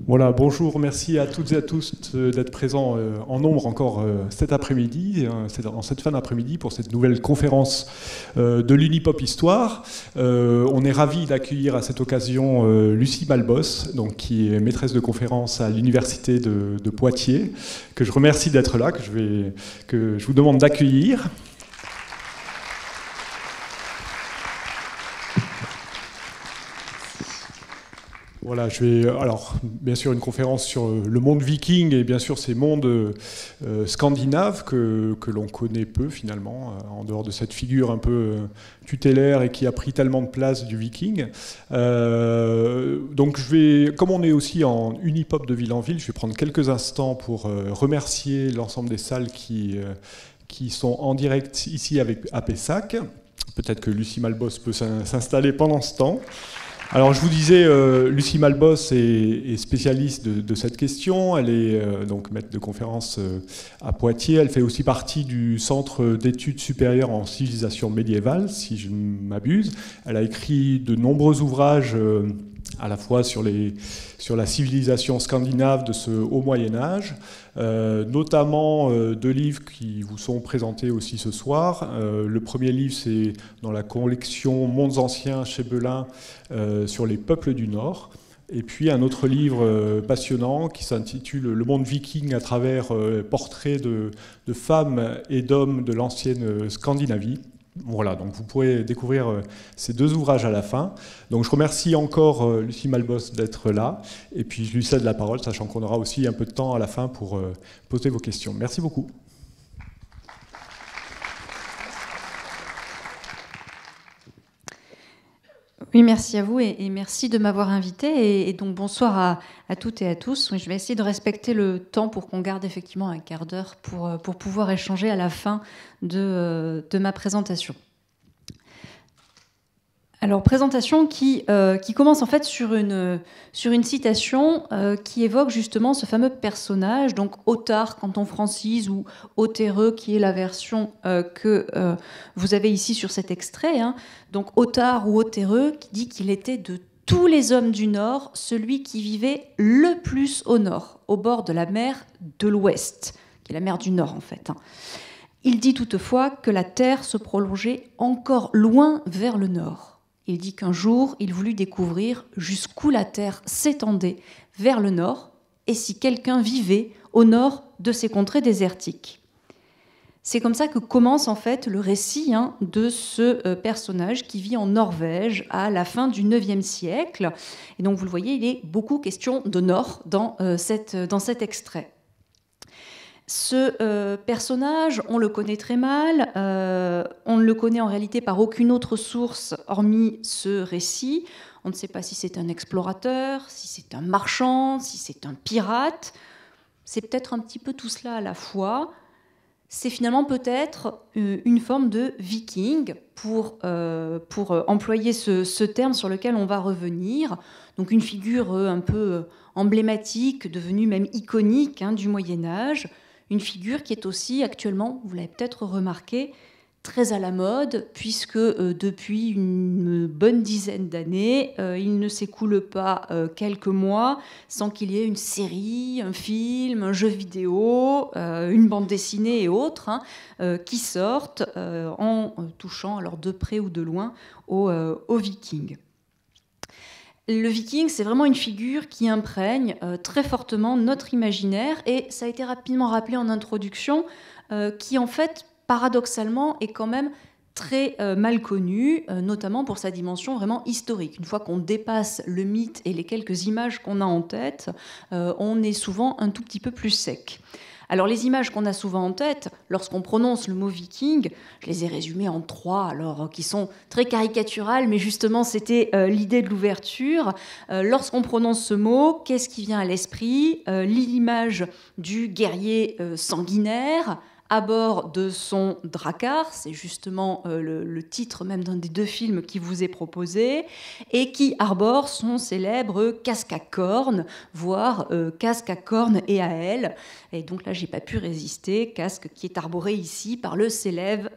Voilà, bonjour, merci à toutes et à tous d'être présents en nombre encore cet après-midi, en cette fin d'après-midi pour cette nouvelle conférence de l'Unipop Histoire. On est ravis d'accueillir à cette occasion Lucie Malbos, donc, qui est maîtresse de conférence à l'Université de Poitiers, que je remercie d'être là, que je vous demande d'accueillir. Voilà, alors, bien sûr, une conférence sur le monde viking et bien sûr ces mondes scandinaves que l'on connaît peu finalement, en dehors de cette figure un peu tutélaire et qui a pris tellement de place du viking. Donc comme on est aussi en Unipop de ville en ville, je vais prendre quelques instants pour remercier l'ensemble des salles qui sont en direct ici à Pessac. Peut-être que Lucie Malbos peut s'installer pendant ce temps. Alors je vous disais, Lucie Malbos est spécialiste de cette question, elle est donc maître de conférence à Poitiers, elle fait aussi partie du Centre d'études supérieures en civilisation médiévale, si je ne m'abuse. Elle a écrit de nombreux ouvrages à la fois sur la civilisation scandinave de ce haut Moyen-Âge, notamment deux livres qui vous sont présentés aussi ce soir. Le premier livre, c'est dans la collection Mondes anciens chez Belin sur les peuples du Nord. Et puis un autre livre passionnant qui s'intitule Le monde viking à travers portraits de femmes et d'hommes de l'ancienne Scandinavie. Voilà, donc vous pourrez découvrir ces deux ouvrages à la fin. Donc je remercie encore Lucie Malbos d'être là, et puis je lui cède la parole, sachant qu'on aura aussi un peu de temps à la fin pour poser vos questions. Merci beaucoup. Oui, merci à vous et merci de m'avoir invité. Et donc bonsoir à toutes et à tous. Je vais essayer de respecter le temps pour qu'on garde effectivement un quart d'heure pour pouvoir échanger à la fin de ma présentation. Alors, présentation qui commence en fait sur une citation qui évoque justement ce fameux personnage, donc Ottar quand on francise, ou Ottereux, qui est la version que vous avez ici sur cet extrait. Donc Ottar ou Ottereux qui dit qu'il était de tous les hommes du Nord celui qui vivait le plus au nord, au bord de la mer de l'Ouest, qui est la mer du Nord en fait. Il dit toutefois que la terre se prolongeait encore loin vers le nord. Il dit qu'un jour, il voulut découvrir jusqu'où la terre s'étendait vers le nord et si quelqu'un vivait au nord de ces contrées désertiques. C'est comme ça que commence en fait le récit de ce personnage qui vit en Norvège à la fin du IXe siècle. Et donc vous le voyez, il est beaucoup question de nord dans cet extrait. Ce personnage, on le connaît très mal, on ne le connaît en réalité par aucune autre source hormis ce récit. On ne sait pas si c'est un explorateur, si c'est un marchand, si c'est un pirate. C'est peut-être un petit peu tout cela à la fois. C'est finalement peut-être une forme de viking, pour employer ce terme sur lequel on va revenir. Donc une figure un peu emblématique, devenue même iconique du Moyen-Âge. Une figure qui est aussi actuellement, vous l'avez peut-être remarqué, très à la mode, puisque depuis une bonne dizaine d'années, il ne s'écoule pas quelques mois sans qu'il y ait une série, un film, un jeu vidéo, une bande dessinée et autres qui sortent en touchant, alors de près ou de loin, aux Vikings. Le viking, c'est vraiment une figure qui imprègne très fortement notre imaginaire, et ça a été rapidement rappelé en introduction, qui en fait, paradoxalement, est quand même très mal connu, notamment pour sa dimension vraiment historique. Une fois qu'on dépasse le mythe et les quelques images qu'on a en tête, on est souvent un tout petit peu plus sec. Alors les images qu'on a souvent en tête, lorsqu'on prononce le mot viking, je les ai résumées en 3, alors qui sont très caricaturales, mais justement c'était l'idée de l'ouverture. Lorsqu'on prononce ce mot, qu'est-ce qui vient à l'esprit ? L'image du guerrier sanguinaire, à bord de son drakkar, c'est justement le titre même d'un des deux films qui vous est proposé, et qui arbore son célèbre casque à cornes, voire casque à cornes et à ailes. Et donc là, j'ai pas pu résister, casque qui est arboré ici par le célèbre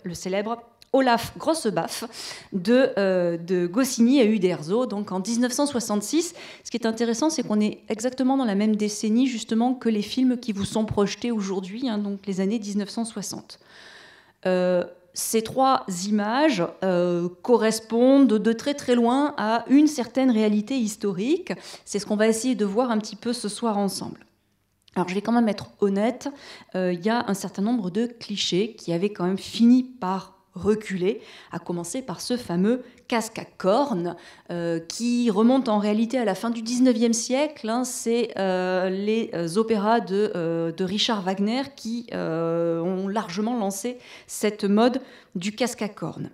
Olaf Grossebaf de Goscinny et Uderzo, donc en 1966. Ce qui est intéressant, c'est qu'on est exactement dans la même décennie justement que les films qui vous sont projetés aujourd'hui, hein, donc les années 1960. Ces 3 images correspondent de très très loin à une certaine réalité historique. C'est ce qu'on va essayer de voir un petit peu ce soir ensemble. Alors je vais quand même être honnête, il y a un certain nombre de clichés qui avaient quand même fini par reculer, à commencer par ce fameux casque à cornes qui remonte en réalité à la fin du 19e siècle. Hein, c'est les opéras de Richard Wagner qui ont largement lancé cette mode du casque à cornes.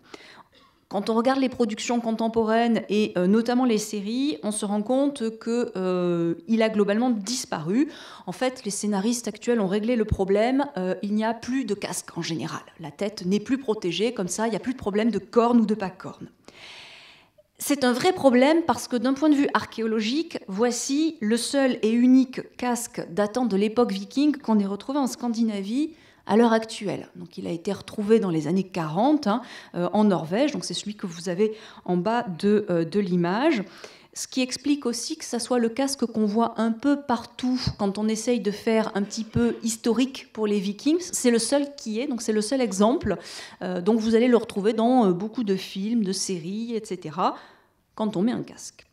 Quand on regarde les productions contemporaines et notamment les séries, on se rend compte qu'il a globalement disparu. En fait, les scénaristes actuels ont réglé le problème. Il n'y a plus de casque en général. La tête n'est plus protégée, comme ça, il n'y a plus de problème de cornes ou de pas cornes. C'est un vrai problème parce que d'un point de vue archéologique, voici le seul et unique casque datant de l'époque viking qu'on ait retrouvé en Scandinavie à l'heure actuelle. Donc, il a été retrouvé dans les années 40 en Norvège, donc c'est celui que vous avez en bas de l'image. Ce qui explique aussi que ça soit le casque qu'on voit un peu partout quand on essaye de faire un petit peu historique pour les Vikings. C'est le seul qui est, donc c'est le seul exemple. Donc vous allez le retrouver dans beaucoup de films, de séries, etc. quand on met un casque.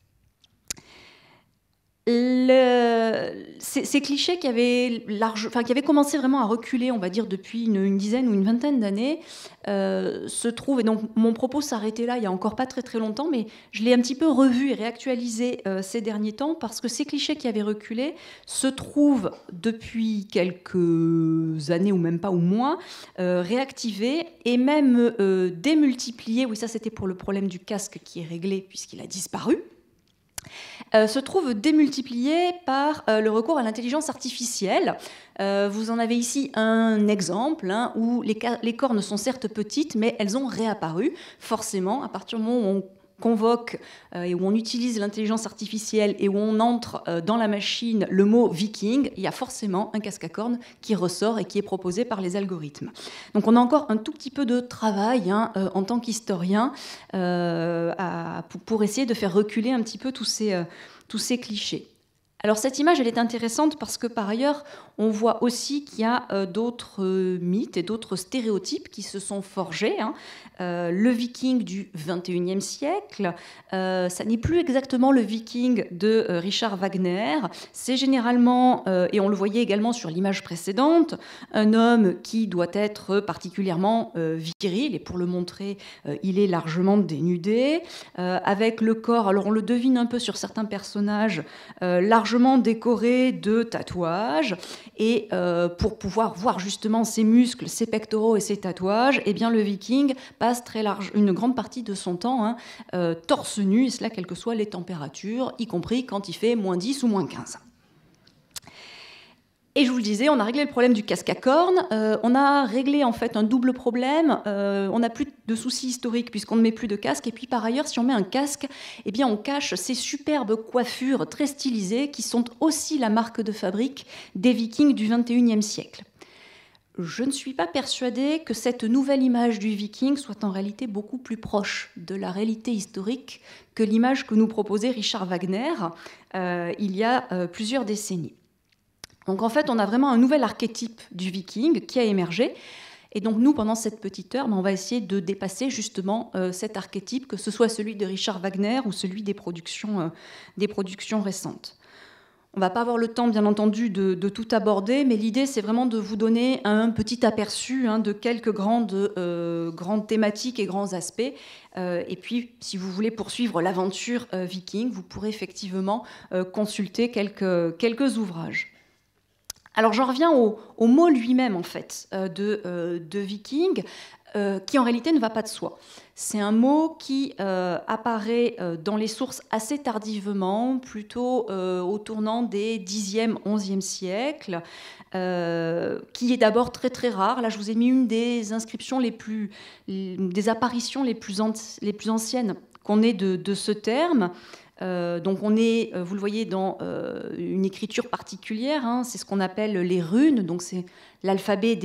Ces clichés qui avaient commencé vraiment à reculer, on va dire, depuis une dizaine ou une vingtaine d'années, se trouvent, et donc mon propos s'arrêtait là il n'y a encore pas très très longtemps, mais je l'ai un petit peu revu et réactualisé ces derniers temps, parce que ces clichés qui avaient reculé se trouvent depuis quelques années, ou même pas, ou mois, réactivés et même démultipliés. Oui, ça c'était pour le problème du casque qui est réglé puisqu'il a disparu. Se trouve démultiplié par le recours à l'intelligence artificielle. Vous en avez ici un exemple où les cornes sont certes petites, mais elles ont réapparu. Forcément, à partir du moment où on convoque et où on utilise l'intelligence artificielle et où on entre dans la machine le mot viking, il y a forcément un casque à cornes qui ressort et qui est proposé par les algorithmes. Donc on a encore un tout petit peu de travail en tant qu'historien pour essayer de faire reculer un petit peu tous ces clichés. Alors cette image, elle est intéressante parce que par ailleurs, on voit aussi qu'il y a d'autres mythes et d'autres stéréotypes qui se sont forgés. Le viking du XXIe siècle, ça n'est plus exactement le viking de Richard Wagner. C'est généralement, et on le voyait également sur l'image précédente, un homme qui doit être particulièrement viril, et pour le montrer, il est largement dénudé, avec le corps, alors on le devine un peu sur certains personnages, largement décoré de tatouages, et pour pouvoir voir justement ses muscles, ses pectoraux et ses tatouages, eh bien le viking passe une grande partie de son temps torse nu, et cela quelles que soient les températures, y compris quand il fait moins 10 ou moins 15. Et je vous le disais, on a réglé le problème du casque à cornes, on a réglé en fait un double problème, on n'a plus de soucis historiques puisqu'on ne met plus de casque, et puis par ailleurs, si on met un casque, eh bien on cache ces superbes coiffures très stylisées qui sont aussi la marque de fabrique des Vikings du XXIe siècle. Je ne suis pas persuadée que cette nouvelle image du Viking soit en réalité beaucoup plus proche de la réalité historique que l'image que nous proposait Richard Wagner il y a plusieurs décennies. Donc en fait, on a vraiment un nouvel archétype du viking qui a émergé. Et donc nous, pendant cette petite heure, on va essayer de dépasser justement cet archétype, que ce soit celui de Richard Wagner ou celui des productions récentes. On ne va pas avoir le temps, bien entendu, de tout aborder, mais l'idée, c'est vraiment de vous donner un petit aperçu de quelques grandes thématiques et grands aspects. Et puis, si vous voulez poursuivre l'aventure viking, vous pourrez effectivement consulter quelques ouvrages. Alors j'en reviens au mot lui-même en fait de viking, qui en réalité ne va pas de soi. C'est un mot qui apparaît dans les sources assez tardivement, plutôt au tournant des 10e, 11e siècles, qui est d'abord très très rare. Là, je vous ai mis une des inscriptions des apparitions les plus anciennes qu'on ait de ce terme. Donc on est, vous le voyez, dans une écriture particulière, hein, c'est ce qu'on appelle les runes, donc c'est l'alphabet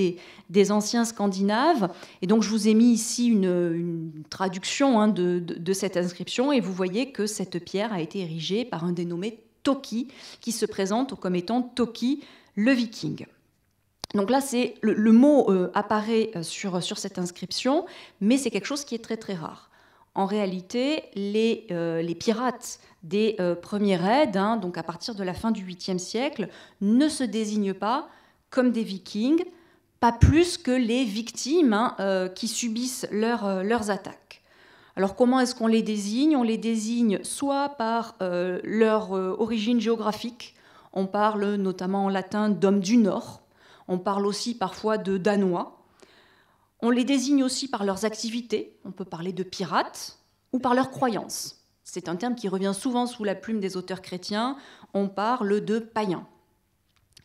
des anciens Scandinaves. Et donc je vous ai mis ici une traduction, hein, de cette inscription, et vous voyez que cette pierre a été érigée par un dénommé Toki, qui se présente comme étant Toki le Viking. Donc là, le mot apparaît sur cette inscription, mais c'est quelque chose qui est très très rare. En réalité, les pirates des premiers raids, hein, donc à partir de la fin du 8e siècle, ne se désignent pas comme des vikings, pas plus que les victimes, hein, qui subissent leurs attaques. Alors comment est-ce qu'on les désigne ? On les désigne soit par leur origine géographique, on parle notamment en latin d'hommes du Nord, on parle aussi parfois de Danois. On les désigne aussi par leurs activités, on peut parler de pirates, ou par leurs croyances. C'est un terme qui revient souvent sous la plume des auteurs chrétiens, on parle de païens.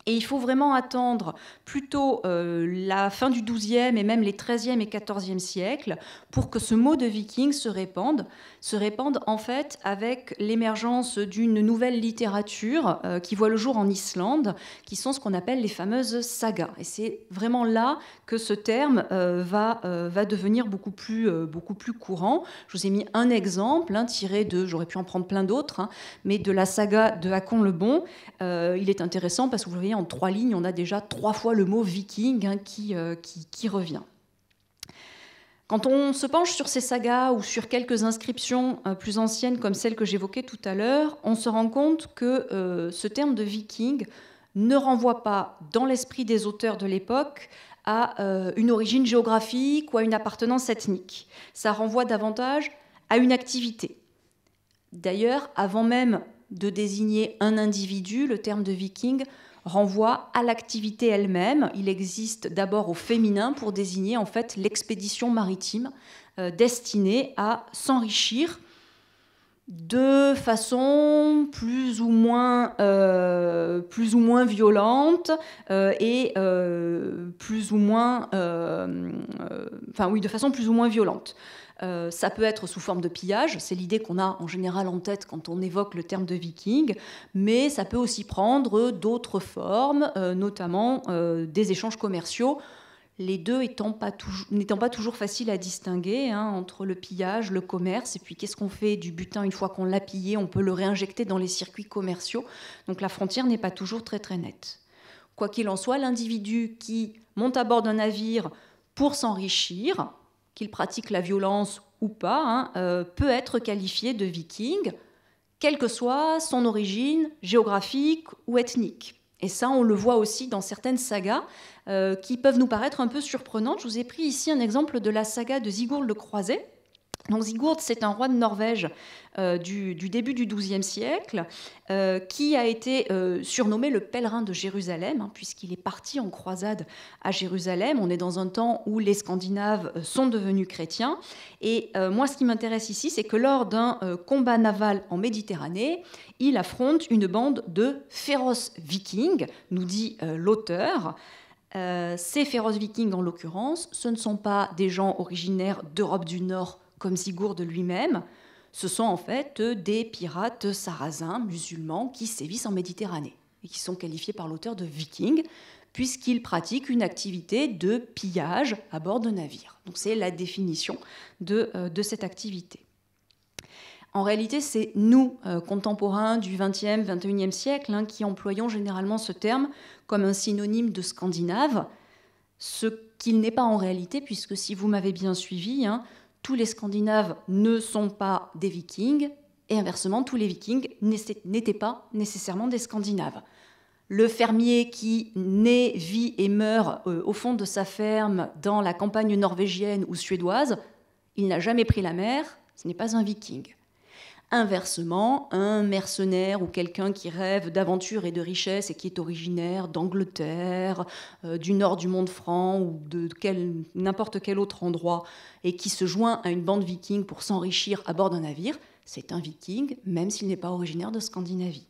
Et il faut vraiment attendre plutôt la fin du XIIe et même les XIIIe et XIVe siècles pour que ce mot de viking se répande en fait avec l'émergence d'une nouvelle littérature qui voit le jour en Islande, qui sont ce qu'on appelle les fameuses sagas. Et c'est vraiment là que ce terme va devenir beaucoup plus courant. Je vous ai mis un exemple, hein, tiré de, j'aurais pu en prendre plein d'autres, hein, mais de la saga de Hakon le Bon. Il est intéressant parce que vous voyez, en 3 lignes, on a déjà 3 fois le mot viking, hein, qui revient. Quand on se penche sur ces sagas ou sur quelques inscriptions plus anciennes comme celle que j'évoquais tout à l'heure, on se rend compte que ce terme de viking ne renvoie pas, dans l'esprit des auteurs de l'époque, à une origine géographique ou à une appartenance ethnique. Ça renvoie davantage à une activité. D'ailleurs, avant même de désigner un individu, le terme de viking renvoie à l'activité elle-même. Il existe d'abord au féminin pour désigner en fait l'expédition maritime destinée à s'enrichir de façon plus ou moins violente de façon plus ou moins violente. Ça peut être sous forme de pillage, c'est l'idée qu'on a en général en tête quand on évoque le terme de viking, mais ça peut aussi prendre d'autres formes, notamment des échanges commerciaux, les deux n'étant pas toujours faciles à distinguer, hein, entre le pillage, le commerce, et puis qu'est-ce qu'on fait du butin une fois qu'on l'a pillé, on peut le réinjecter dans les circuits commerciaux, donc la frontière n'est pas toujours très très nette. Quoi qu'il en soit, l'individu qui monte à bord d'un navire pour s'enrichir, qu'il pratique la violence ou pas, hein, peut être qualifié de viking, quelle que soit son origine géographique ou ethnique. Et ça, on le voit aussi dans certaines sagas qui peuvent nous paraître un peu surprenantes. Je vous ai pris ici un exemple de la saga de Sigurd le Croisé. Donc Sigurd, c'est un roi de Norvège du début du XIIe siècle qui a été surnommé le pèlerin de Jérusalem, hein, puisqu'il est parti en croisade à Jérusalem. On est dans un temps où les Scandinaves sont devenus chrétiens. Et moi, ce qui m'intéresse ici, c'est que lors d'un combat naval en Méditerranée, il affronte une bande de féroces vikings, nous dit l'auteur. Ces féroces vikings, en l'occurrence, ce ne sont pas des gens originaires d'Europe du Nord comme Sigurd lui-même, ce sont en fait des pirates sarrasins, musulmans, qui sévissent en Méditerranée et qui sont qualifiés par l'auteur de vikings, puisqu'ils pratiquent une activité de pillage à bord de navires. Donc c'est la définition de cette activité. En réalité, c'est nous, contemporains du XXe, XXIe siècle, hein, qui employons généralement ce terme comme un synonyme de scandinave, ce qu'il n'est pas en réalité, puisque si vous m'avez bien suivi, hein, tous les Scandinaves ne sont pas des Vikings, et inversement, tous les Vikings n'étaient pas nécessairement des Scandinaves. Le fermier qui naît, vit et meurt au fond de sa ferme dans la campagne norvégienne ou suédoise, il n'a jamais pris la mer, ce n'est pas un Viking. Inversement, un mercenaire ou quelqu'un qui rêve d'aventure et de richesse et qui est originaire d'Angleterre, du nord du monde franc ou de n'importe quel autre endroit et qui se joint à une bande viking pour s'enrichir à bord d'un navire, c'est un viking, même s'il n'est pas originaire de Scandinavie.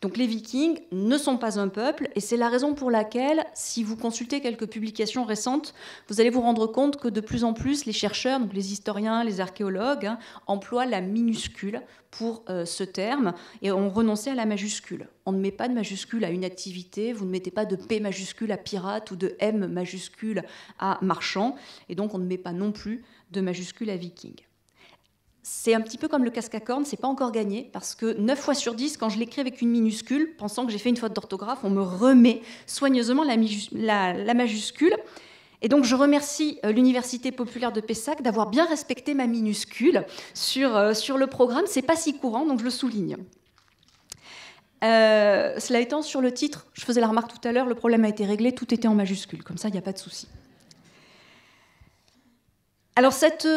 Donc les Vikings ne sont pas un peuple, et c'est la raison pour laquelle, si vous consultez quelques publications récentes, vous allez vous rendre compte que de plus en plus les chercheurs, donc les historiens, les archéologues, emploient la minuscule pour ce terme, et ont renoncé à la majuscule. On ne met pas de majuscule à une activité, vous ne mettez pas de P majuscule à pirate ou de M majuscule à marchand, et donc on ne met pas non plus de majuscule à viking. C'est un petit peu comme le casque à cornes, c'est pas encore gagné, parce que 9 fois sur 10, quand je l'écris avec une minuscule, pensant que j'ai fait une faute d'orthographe, on me remet soigneusement la majuscule. Et donc je remercie l'Université populaire de Pessac d'avoir bien respecté ma minuscule sur le programme. C'est pas si courant, donc je le souligne. Cela étant, sur le titre, je faisais la remarque tout à l'heure, le problème a été réglé, tout était en majuscule, comme ça il n'y a pas de souci. Alors cette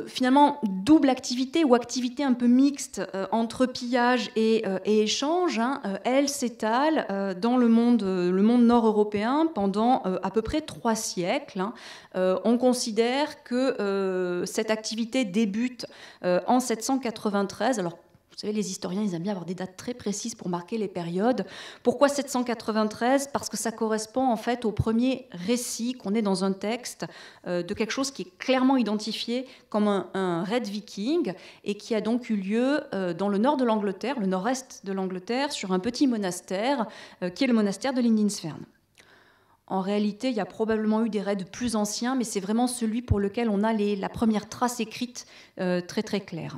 finalement double activité ou activité un peu mixte entre pillage et échange, elle s'étale dans le monde nord-européen pendant à peu près 3 siècles. On considère que cette activité débute en 793. Alors, vous savez, les historiens, ils aiment bien avoir des dates très précises pour marquer les périodes. Pourquoi 793 ? Parce que ça correspond en fait au premier récit qu'on est dans un texte de quelque chose qui est clairement identifié comme un raid viking et qui a donc eu lieu dans le nord de l'Angleterre, le nord-est de l'Angleterre, sur un petit monastère qui est le monastère de Lindisfarne. En réalité, il y a probablement eu des raids plus anciens, mais c'est vraiment celui pour lequel on a la première trace écrite très très claire.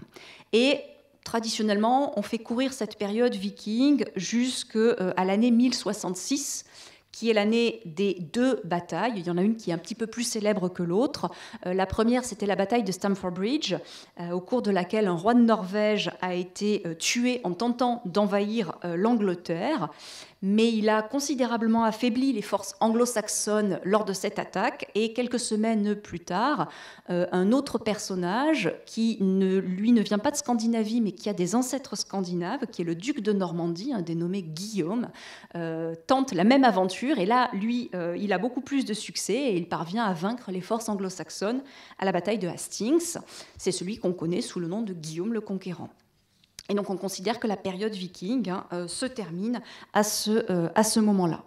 Et traditionnellement, on fait courir cette période viking jusqu'à l'année 1066, qui est l'année des 2 batailles. Il y en a une qui est un petit peu plus célèbre que l'autre. La première, c'était la bataille de Stamford Bridge, au cours de laquelle un roi de Norvège a été tué en tentant d'envahir l'Angleterre. Mais il a considérablement affaibli les forces anglo-saxonnes lors de cette attaque. Et quelques semaines plus tard, un autre personnage qui, lui, ne vient pas de Scandinavie, mais qui a des ancêtres scandinaves, qui est le duc de Normandie, un dénommé Guillaume, tente la même aventure. Et là, lui, il a beaucoup plus de succès et il parvient à vaincre les forces anglo-saxonnes à la bataille de Hastings. C'est celui qu'on connaît sous le nom de Guillaume le Conquérant. Et donc on considère que la période viking se termine à ce moment-là.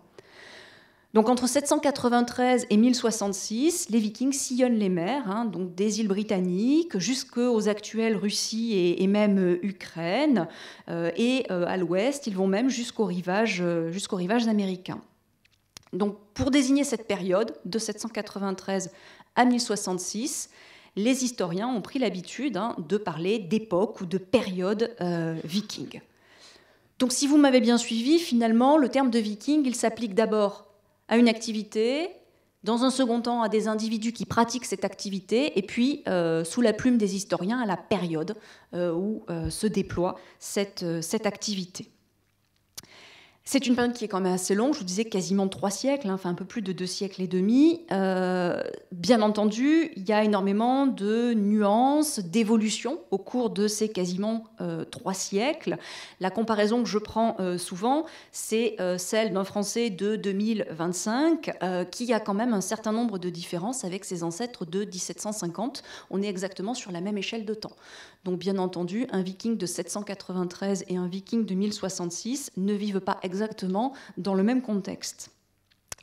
Donc entre 793 et 1066, les Vikings sillonnent les mers, donc des îles britanniques jusqu'aux actuelles Russie et même Ukraine. Et à l'ouest, ils vont même jusqu'aux rivages américains. Donc pour désigner cette période de 793 à 1066, les historiens ont pris l'habitude de parler d'époque ou de période viking. Donc si vous m'avez bien suivi, finalement, le terme de viking, il s'applique d'abord à une activité, dans un second temps à des individus qui pratiquent cette activité, et puis, sous la plume des historiens, à la période où se déploie cette activité. C'est une période qui est quand même assez longue, je vous disais quasiment 3 siècles, enfin un peu plus de 2 siècles et demi. Bien entendu, il y a énormément de nuances, d'évolutions au cours de ces quasiment 3 siècles. La comparaison que je prends souvent, c'est celle d'un Français de 2025 qui a quand même un certain nombre de différences avec ses ancêtres de 1750. On est exactement sur la même échelle de temps. Donc bien entendu, un viking de 793 et un viking de 1066 ne vivent pas exactement dans le même contexte.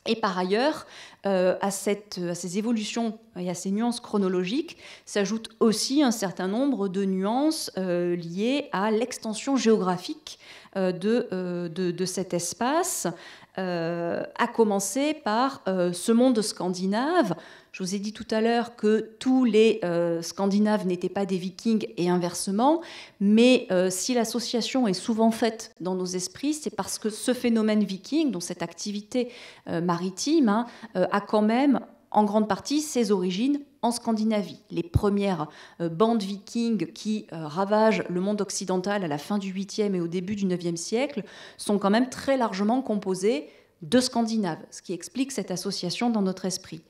Et par ailleurs, à ces évolutions et à ces nuances chronologiques s'ajoute aussi un certain nombre de nuances liées à l'extension géographique de cet espace, à commencer par ce monde scandinave. Je vous ai dit tout à l'heure que tous les Scandinaves n'étaient pas des Vikings et inversement, mais si l'association est souvent faite dans nos esprits, c'est parce que ce phénomène viking, donc cette activité maritime, a quand même en grande partie ses origines en Scandinavie. Les premières bandes vikings qui ravagent le monde occidental à la fin du 8e et au début du 9e siècle sont quand même très largement composées de Scandinaves, ce qui explique cette association dans notre esprit.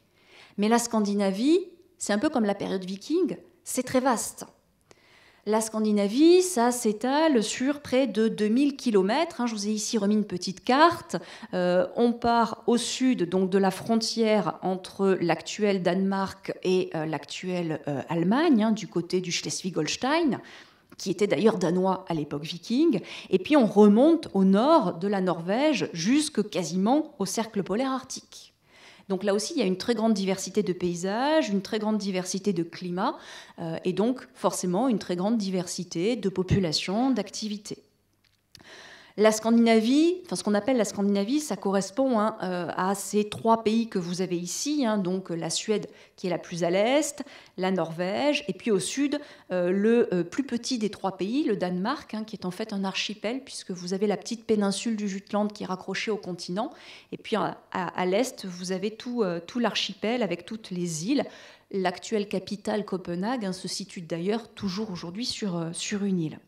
Mais la Scandinavie, c'est un peu comme la période viking, c'est très vaste. La Scandinavie, ça s'étale sur près de 2000 km. Je vous ai ici remis une petite carte. On part au sud donc, de la frontière entre l'actuel Danemark et l'actuelle Allemagne, du côté du Schleswig-Holstein. qui était d'ailleurs danois à l'époque viking, et puis on remonte au nord de la Norvège jusque quasiment au cercle polaire arctique. Donc là aussi, il y a une très grande diversité de paysages, une très grande diversité de climats, et donc forcément une très grande diversité de populations, d'activités. La Scandinavie, enfin ce qu'on appelle la Scandinavie, ça correspond à ces 3 pays que vous avez ici, donc la Suède qui est la plus à l'est, la Norvège, et puis au sud, le plus petit des 3 pays, le Danemark, qui est en fait un archipel, puisque vous avez la petite péninsule du Jutland qui est raccrochée au continent, et puis à l'est, vous avez tout l'archipel avec toutes les îles. L'actuelle capitale, Copenhague, se situe d'ailleurs toujours aujourd'hui sur une île.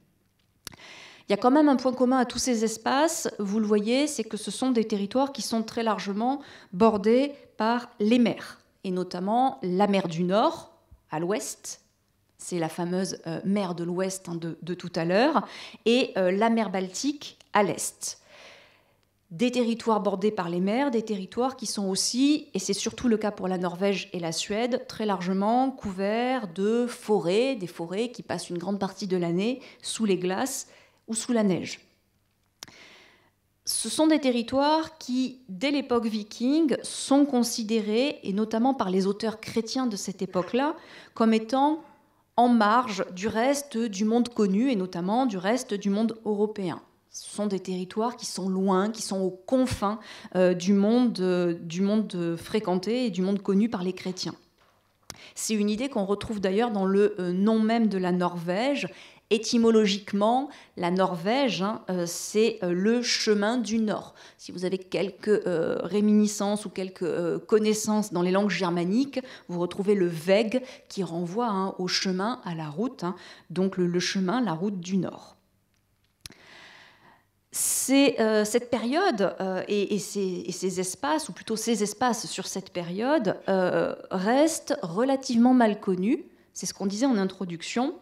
Il y a quand même un point commun à tous ces espaces, vous le voyez, c'est que ce sont des territoires qui sont très largement bordés par les mers, et notamment la mer du Nord, à l'ouest, c'est la fameuse mer de l'Ouest de tout à l'heure, et la mer Baltique à l'est. Des territoires bordés par les mers, des territoires qui sont aussi, et c'est surtout le cas pour la Norvège et la Suède, très largement couverts de forêts, des forêts qui passent une grande partie de l'année sous les glaces, ou sous la neige. Ce sont des territoires qui, dès l'époque viking, sont considérés, et notamment par les auteurs chrétiens de cette époque-là, comme étant en marge du reste du monde connu, et notamment du reste du monde européen. Ce sont des territoires qui sont loin, qui sont aux confins du monde fréquenté et du monde connu par les chrétiens. C'est une idée qu'on retrouve d'ailleurs dans le nom même de la Norvège. Étymologiquement, la Norvège, c'est le chemin du Nord. Si vous avez quelques réminiscences ou quelques connaissances dans les langues germaniques, vous retrouvez le veg qui renvoie au chemin, à la route, donc le chemin, la route du Nord. Cette période et ces espaces, ou plutôt ces espaces sur cette période, restent relativement mal connus. C'est ce qu'on disait en introduction.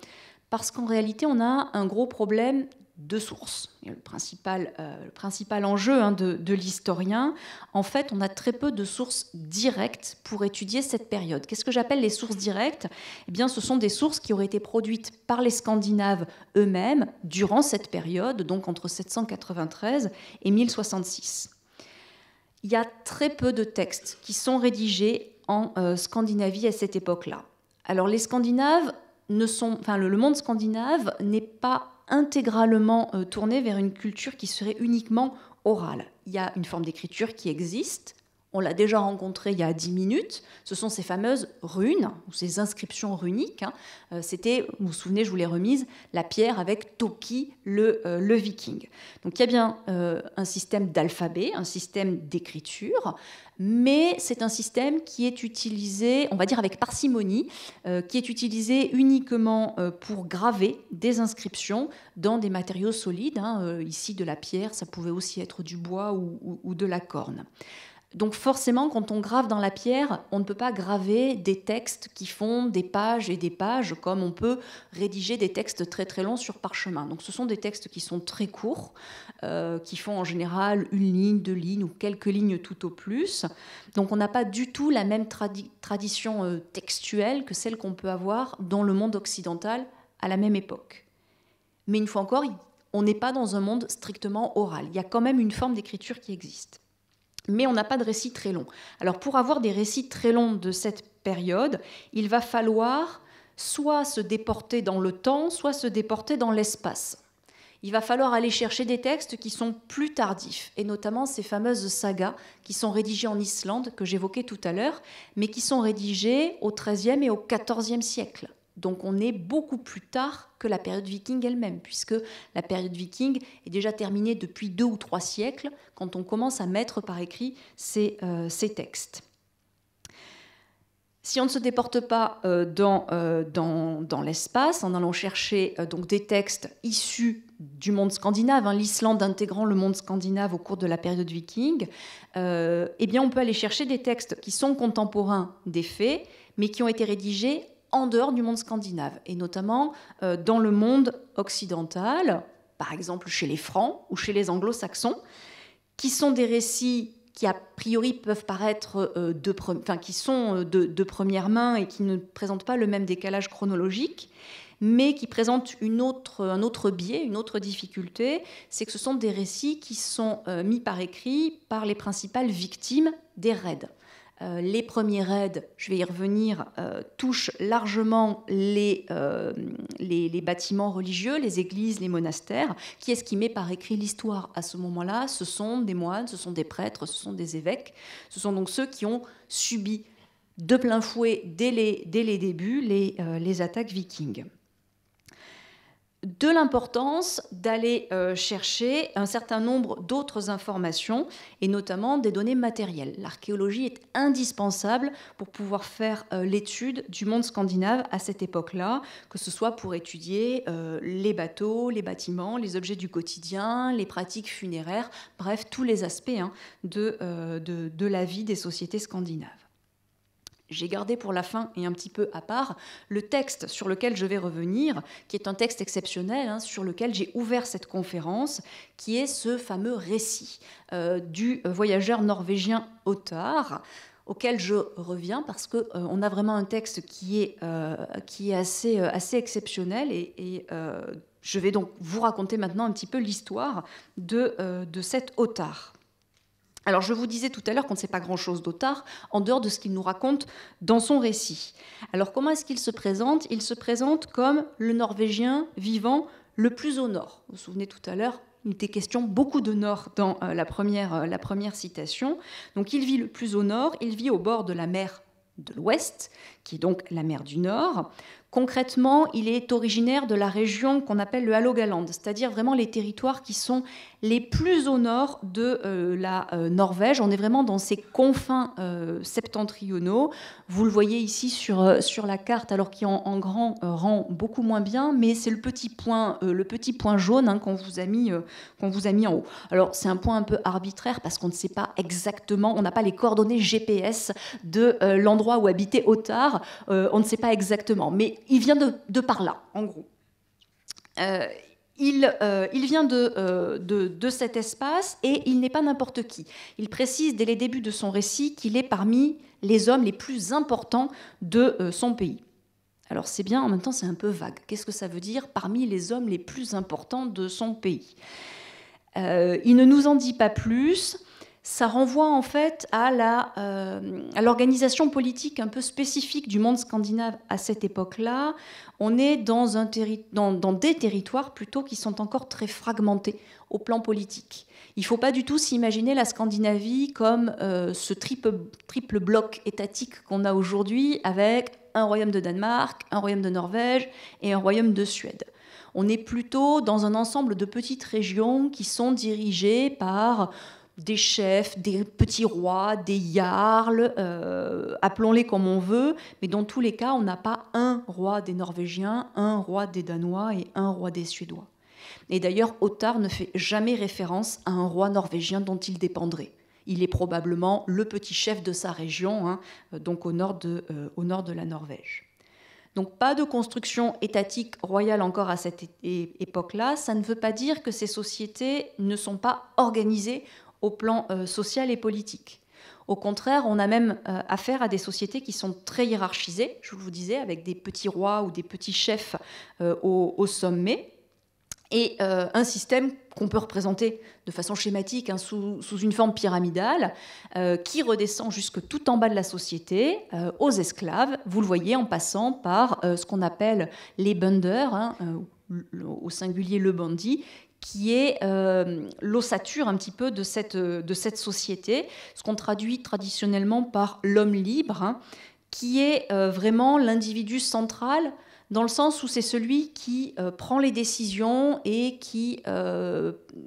Parce qu'en réalité, on a un gros problème de sources. Le principal enjeu de l'historien, en fait, on a très peu de sources directes pour étudier cette période. Qu'est-ce que j'appelle les sources directes ? Eh bien, ce sont des sources qui auraient été produites par les Scandinaves eux-mêmes durant cette période, donc entre 793 et 1066. Il y a très peu de textes qui sont rédigés en Scandinavie à cette époque-là. Alors, les Scandinaves le monde scandinave n'est pas intégralement tourné vers une culture qui serait uniquement orale. Il y a une forme d'écriture qui existe. On l'a déjà rencontrée il y a 10 minutes. Ce sont ces fameuses runes, ou ces inscriptions runiques. C'était, vous vous souvenez, je vous l'ai remise, la pierre avec Toki, le viking. Donc il y a bien un système d'alphabet, un système d'écriture, mais c'est un système qui est utilisé, on va dire avec parcimonie, qui est utilisé uniquement pour graver des inscriptions dans des matériaux solides. Ici, de la pierre, ça pouvait aussi être du bois ou de la corne. Donc forcément, quand on grave dans la pierre, on ne peut pas graver des textes qui font des pages et des pages, comme on peut rédiger des textes très très longs sur parchemin. Donc ce sont des textes qui sont très courts, qui font en général 1 ligne, 2 lignes ou quelques lignes tout au plus. Donc on n'a pas du tout la même tradition textuelle que celle qu'on peut avoir dans le monde occidental à la même époque. Mais une fois encore, on n'est pas dans un monde strictement oral. Il y a quand même une forme d'écriture qui existe. Mais on n'a pas de récits très longs. Alors pour avoir des récits très longs de cette période, il va falloir soit se déporter dans le temps, soit se déporter dans l'espace. Il va falloir aller chercher des textes qui sont plus tardifs, et notamment ces fameuses sagas qui sont rédigées en Islande, que j'évoquais tout à l'heure, mais qui sont rédigées au XIIIe et au XIVe siècle. Donc on est beaucoup plus tard que la période viking elle-même, puisque la période viking est déjà terminée depuis 2 ou 3 siècles, quand on commence à mettre par écrit ces textes. Si on ne se déporte pas dans l'espace, en allant chercher donc des textes issus du monde scandinave, l'Islande intégrant le monde scandinave au cours de la période viking, eh bien on peut aller chercher des textes qui sont contemporains des faits, mais qui ont été rédigés en dehors du monde scandinave, et notamment dans le monde occidental, par exemple chez les Francs ou chez les Anglo-Saxons, qui sont des récits qui a priori peuvent paraître qui sont de première main et qui ne présentent pas le même décalage chronologique, mais qui présentent un autre biais, une autre difficulté, c'est que ce sont des récits qui sont mis par écrit par les principales victimes des raids. Les premiers raids, je vais y revenir, touchent largement les bâtiments religieux, les églises, les monastères. Qui est-ce qui met par écrit l'histoire à ce moment-là? Ce sont des moines, ce sont des prêtres, ce sont des évêques. Ce sont donc ceux qui ont subi de plein fouet, dès les débuts, les attaques vikings. De l'importance d'aller chercher un certain nombre d'autres informations, et notamment des données matérielles. L'archéologie est indispensable pour pouvoir faire l'étude du monde scandinave à cette époque-là, que ce soit pour étudier les bateaux, les bâtiments, les objets du quotidien, les pratiques funéraires, bref, tous les aspects de la vie des sociétés scandinaves. J'ai gardé pour la fin et un petit peu à part le texte sur lequel je vais revenir, qui est un texte exceptionnel, sur lequel j'ai ouvert cette conférence, qui est ce fameux récit du voyageur norvégien Ottar, auquel je reviens parce qu'on a vraiment un texte qui est assez exceptionnel et je vais donc vous raconter maintenant un petit peu l'histoire de cet Ottar. Alors, je vous disais tout à l'heure qu'on ne sait pas grand-chose d'Ottar, en dehors de ce qu'il nous raconte dans son récit. Alors, comment est-ce qu'il se présente? Il se présente comme le Norvégien vivant le plus au nord. Vous vous souvenez tout à l'heure, il était question beaucoup de nord dans la première citation. Donc, il vit le plus au nord, il vit au bord de la mer de l'Ouest, qui est donc la mer du Nord. Concrètement, il est originaire de la région qu'on appelle le Hålogaland, c'est-à-dire vraiment les territoires qui sont les plus au nord de la Norvège. On est vraiment dans ces confins septentrionaux. Vous le voyez ici sur la carte, alors qui en grand rend beaucoup moins bien, mais c'est le petit point jaune qu'on vous a mis en haut. Alors c'est un point un peu arbitraire parce qu'on ne sait pas exactement, on n'a pas les coordonnées GPS de l'endroit où habitait Ottar. On ne sait pas exactement, mais il vient de par là, en gros. Il vient de cet espace et il n'est pas n'importe qui. Il précise dès les débuts de son récit qu'il est parmi les hommes les plus importants de son pays. Alors c'est bien, en même temps c'est un peu vague. Qu'est-ce que ça veut dire parmi les hommes les plus importants de son pays? Il ne nous en dit pas plus. Ça renvoie en fait à l'organisation politique un peu spécifique du monde scandinave à cette époque-là. On est dans des territoires plutôt qui sont encore très fragmentés au plan politique. Il ne faut pas du tout s'imaginer la Scandinavie comme ce triple bloc étatique qu'on a aujourd'hui avec un royaume de Danemark, un royaume de Norvège et un royaume de Suède. On est plutôt dans un ensemble de petites régions qui sont dirigées par des chefs, des petits rois, des jarls, appelons-les comme on veut, mais dans tous les cas, on n'a pas un roi des Norvégiens, un roi des Danois et un roi des Suédois. Et d'ailleurs, Ottar ne fait jamais référence à un roi norvégien dont il dépendrait. Il est probablement le petit chef de sa région, donc au nord de la Norvège. Donc pas de construction étatique royale encore à cette époque-là. Ça ne veut pas dire que ces sociétés ne sont pas organisées au plan social et politique. Au contraire, on a même affaire à des sociétés qui sont très hiérarchisées, je vous disais, avec des petits rois ou des petits chefs au sommet, et un système qu'on peut représenter de façon schématique sous une forme pyramidale, qui redescend jusque tout en bas de la société, aux esclaves, vous le voyez, en passant par ce qu'on appelle les bønder, au singulier le bandit, qui est l'ossature un petit peu de cette société, ce qu'on traduit traditionnellement par l'homme libre, qui est vraiment l'individu central, dans le sens où c'est celui qui prend les décisions et qui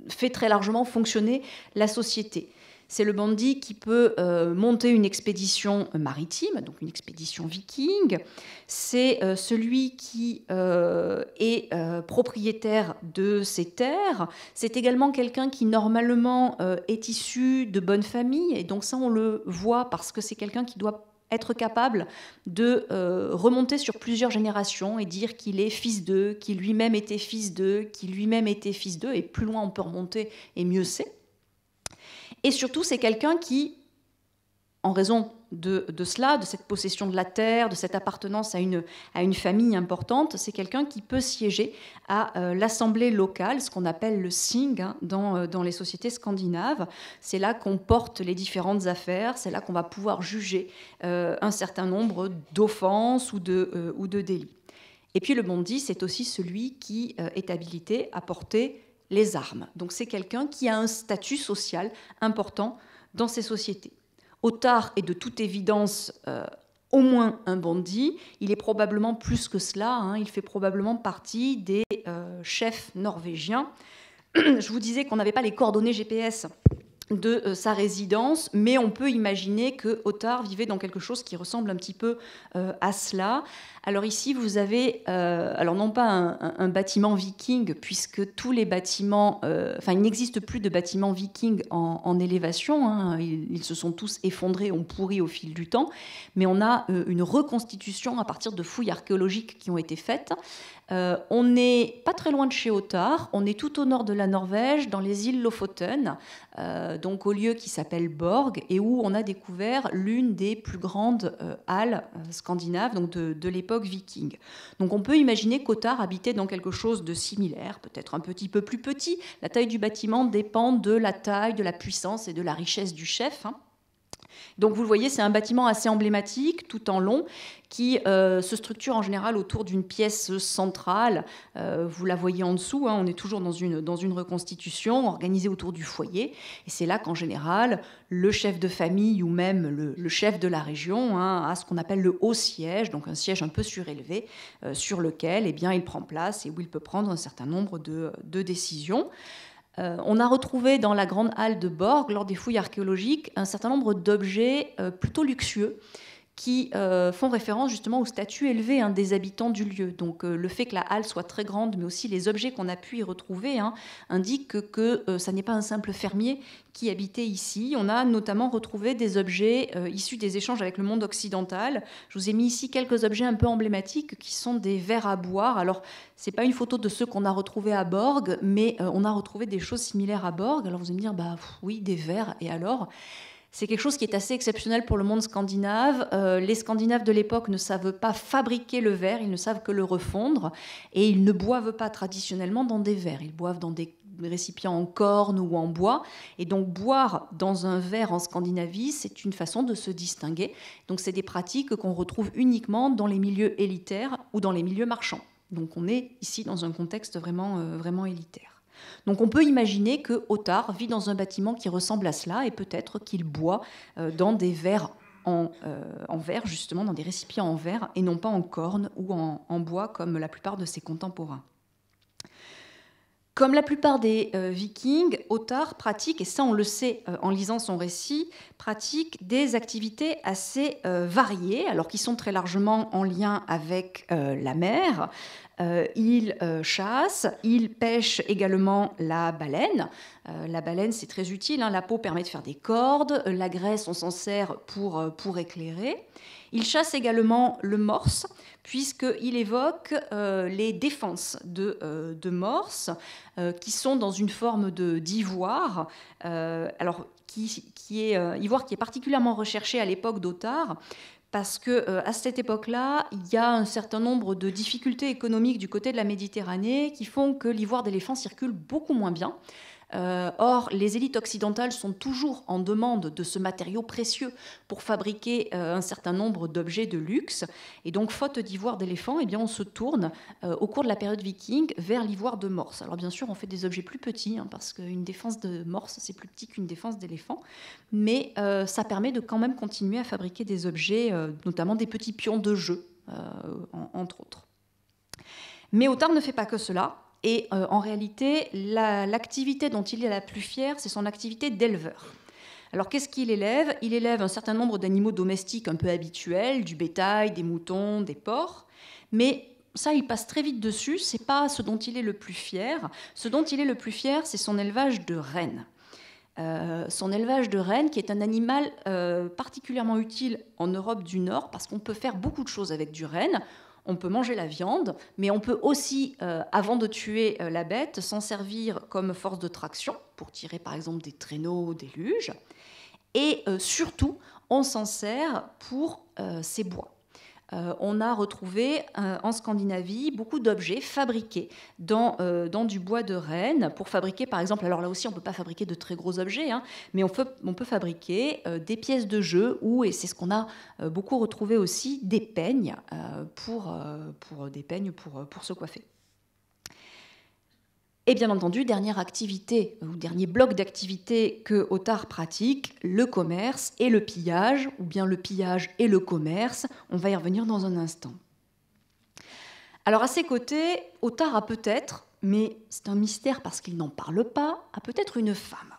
fait très largement fonctionner la société. C'est le bandit qui peut monter une expédition maritime, donc une expédition viking. C'est celui qui est propriétaire de ses terres. C'est également quelqu'un qui, normalement, est issu de bonne famille. Et donc ça, on le voit parce que c'est quelqu'un qui doit être capable de remonter sur plusieurs générations et dire qu'il est fils d'eux, qu'il lui-même était fils d'eux, qu'il lui-même était fils d'eux. Et plus loin on peut remonter, et mieux c'est. Et surtout, c'est quelqu'un qui, en raison de cela, de cette possession de la terre, de cette appartenance à une famille importante, c'est quelqu'un qui peut siéger à l'assemblée locale, ce qu'on appelle le Ting dans les sociétés scandinaves. C'est là qu'on porte les différentes affaires, c'est là qu'on va pouvoir juger un certain nombre d'offenses ou de délits. Et puis le bondi, c'est aussi celui qui est habilité à porter les armes. Donc c'est quelqu'un qui a un statut social important dans ces sociétés. Ottar est de toute évidence au moins un bondi. Il est probablement plus que cela. Il fait probablement partie des chefs norvégiens. Je vous disais qu'on n'avait pas les coordonnées GPS de sa résidence, mais on peut imaginer que Ottar vivait dans quelque chose qui ressemble un petit peu à cela. Alors ici, vous avez, alors non pas un bâtiment viking, puisque tous les bâtiments, il n'existe plus de bâtiments vikings en élévation, ils se sont tous effondrés, ont pourri au fil du temps, mais on a une reconstitution à partir de fouilles archéologiques qui ont été faites. On n'est pas très loin de chez Ottar, on est tout au nord de la Norvège, dans les îles Lofoten, donc au lieu qui s'appelle Borg, et où on a découvert l'une des plus grandes halles scandinaves, donc de l'époque viking. Donc on peut imaginer qu'Ottar habitait dans quelque chose de similaire, peut-être un petit peu plus petit. La taille du bâtiment dépend de la taille, de la puissance et de la richesse du chef. Donc vous le voyez, c'est un bâtiment assez emblématique, tout en long, qui se structure en général autour d'une pièce centrale. Vous la voyez en dessous, on est toujours dans une reconstitution organisée autour du foyer. Et c'est là qu'en général, le chef de famille ou même le chef de la région a ce qu'on appelle le haut siège, donc un siège un peu surélevé, sur lequel il prend place et où il peut prendre un certain nombre de décisions. On a retrouvé dans la grande halle de Borg, lors des fouilles archéologiques, un certain nombre d'objets plutôt luxueux qui font référence justement au statut élevé des habitants du lieu. Donc le fait que la halle soit très grande, mais aussi les objets qu'on a pu y retrouver, indiquent que ça n'est pas un simple fermier qui habitait ici. On a notamment retrouvé des objets issus des échanges avec le monde occidental. Je vous ai mis ici quelques objets un peu emblématiques qui sont des verres à boire. Alors, ce n'est pas une photo de ceux qu'on a retrouvés à Borg, mais on a retrouvé des choses similaires à Borg. Alors vous allez me dire, oui, des verres, et alors ? C'est quelque chose qui est assez exceptionnel pour le monde scandinave. Les Scandinaves de l'époque ne savent pas fabriquer le verre, ils ne savent que le refondre, et ils ne boivent pas traditionnellement dans des verres. Ils boivent dans des récipients en corne ou en bois, et donc boire dans un verre en Scandinavie, c'est une façon de se distinguer. Donc c'est des pratiques qu'on retrouve uniquement dans les milieux élitaires ou dans les milieux marchands. Donc on est ici dans un contexte vraiment élitaire. Donc on peut imaginer que Ottar vit dans un bâtiment qui ressemble à cela et peut-être qu'il boit dans des verres en verre, justement dans des récipients en verre et non pas en corne ou en bois comme la plupart de ses contemporains. Comme la plupart des Vikings, Ottar pratique, et ça on le sait en lisant son récit, pratique des activités assez variées, alors qui sont très largement en lien avec la mer. Il chasse, il pêche également la baleine. La baleine, c'est très utile, la peau permet de faire des cordes, la graisse, on s'en sert pour éclairer. Il chasse également le morse, puisqu'il évoque les défenses de morse, qui sont dans une forme d'ivoire, ivoire qui est particulièrement recherché à l'époque d'Ottar, parce qu'à cette époque-là, il y a un certain nombre de difficultés économiques du côté de la Méditerranée qui font que l'ivoire d'éléphant circule beaucoup moins bien. Or, les élites occidentales sont toujours en demande de ce matériau précieux pour fabriquer un certain nombre d'objets de luxe. Et donc, faute d'ivoire d'éléphant, on se tourne au cours de la période viking vers l'ivoire de morse. Alors, bien sûr, on fait des objets plus petits, parce qu'une défense de morse, c'est plus petit qu'une défense d'éléphant. Mais ça permet de quand même continuer à fabriquer des objets, notamment des petits pions de jeu, entre autres. Mais Ottar ne fait pas que cela. Et en réalité, l'activité dont il est la plus fier, c'est son activité d'éleveur. Alors qu'est-ce qu'il élève ? Il élève un certain nombre d'animaux domestiques un peu habituels, du bétail, des moutons, des porcs. Mais ça, il passe très vite dessus, ce n'est pas ce dont il est le plus fier. Ce dont il est le plus fier, c'est son élevage de rennes. Son élevage de rennes, qui est un animal particulièrement utile en Europe du Nord, parce qu'on peut faire beaucoup de choses avec du renne. On peut manger la viande, mais on peut aussi, avant de tuer la bête, s'en servir comme force de traction pour tirer par exemple des traîneaux, des luges. Et surtout, on s'en sert pour ces bois. On a retrouvé en Scandinavie beaucoup d'objets fabriqués dans du bois de renne pour fabriquer, par exemple, alors là aussi on ne peut pas fabriquer de très gros objets, hein, mais on peut fabriquer des pièces de jeu et c'est ce qu'on a beaucoup retrouvé aussi, des peignes pour se coiffer. Et bien entendu, dernière activité, ou dernier bloc d'activité que Ottar pratique, le commerce et le pillage, ou bien le pillage et le commerce. On va y revenir dans un instant. Alors à ses côtés, Ottar a peut-être, mais c'est un mystère parce qu'il n'en parle pas, a peut-être une femme.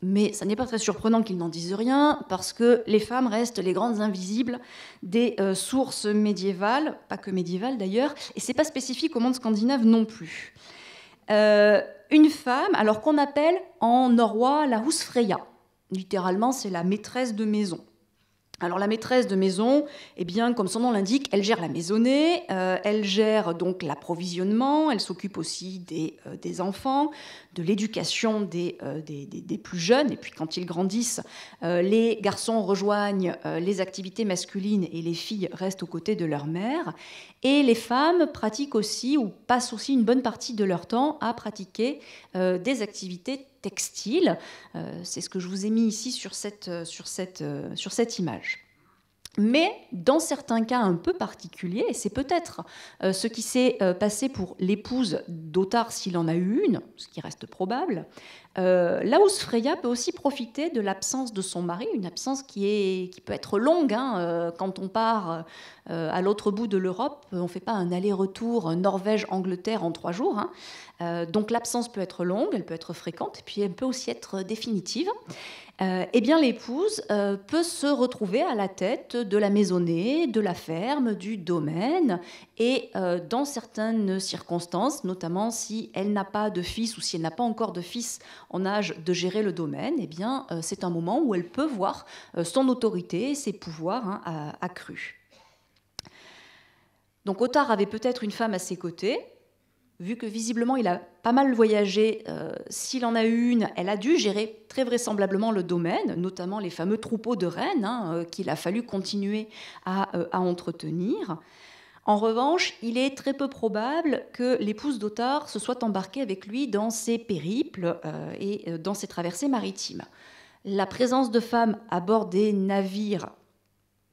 Mais ça n'est pas très surprenant qu'il n'en dise rien, parce que les femmes restent les grandes invisibles des sources médiévales, pas que médiévales d'ailleurs, et c'est pas spécifique au monde scandinave non plus. Une femme, alors qu'on appelle en norrois la husfreyja. Littéralement, c'est la maîtresse de maison. Alors la maîtresse de maison, eh bien, comme son nom l'indique, elle gère la maisonnée, elle gère donc l'approvisionnement, elle s'occupe aussi des enfants, de l'éducation des plus jeunes, et puis quand ils grandissent, les garçons rejoignent les activités masculines et les filles restent aux côtés de leur mère. Et les femmes pratiquent aussi, ou passent aussi une bonne partie de leur temps à pratiquer des activités textiles. C'est ce que je vous ai mis ici sur cette image. Mais dans certains cas un peu particuliers, et c'est peut-être ce qui s'est passé pour l'épouse d'Ottar s'il en a eu une, ce qui reste probable, la husfreyja peut aussi profiter de l'absence de son mari, une absence qui peut être longue. Quand on part à l'autre bout de l'Europe, on ne fait pas un aller-retour Norvège-Angleterre en 3 jours. Donc l'absence peut être longue, elle peut être fréquente, et puis elle peut aussi être définitive. Eh bien, l'épouse peut se retrouver à la tête de la maisonnée, de la ferme, du domaine, et dans certaines circonstances, notamment si elle n'a pas de fils ou si elle n'a pas encore de fils en âge de gérer le domaine, eh bien, c'est un moment où elle peut voir son autorité et ses pouvoirs accrus. Donc Ottar avait peut-être une femme à ses côtés. Vu que visiblement il a pas mal voyagé, s'il en a eu une, elle a dû gérer très vraisemblablement le domaine, notamment les fameux troupeaux de rennes qu'il a fallu continuer à entretenir. En revanche, il est très peu probable que l'épouse d'Ottar se soit embarquée avec lui dans ses périples et dans ses traversées maritimes. La présence de femmes à bord des navires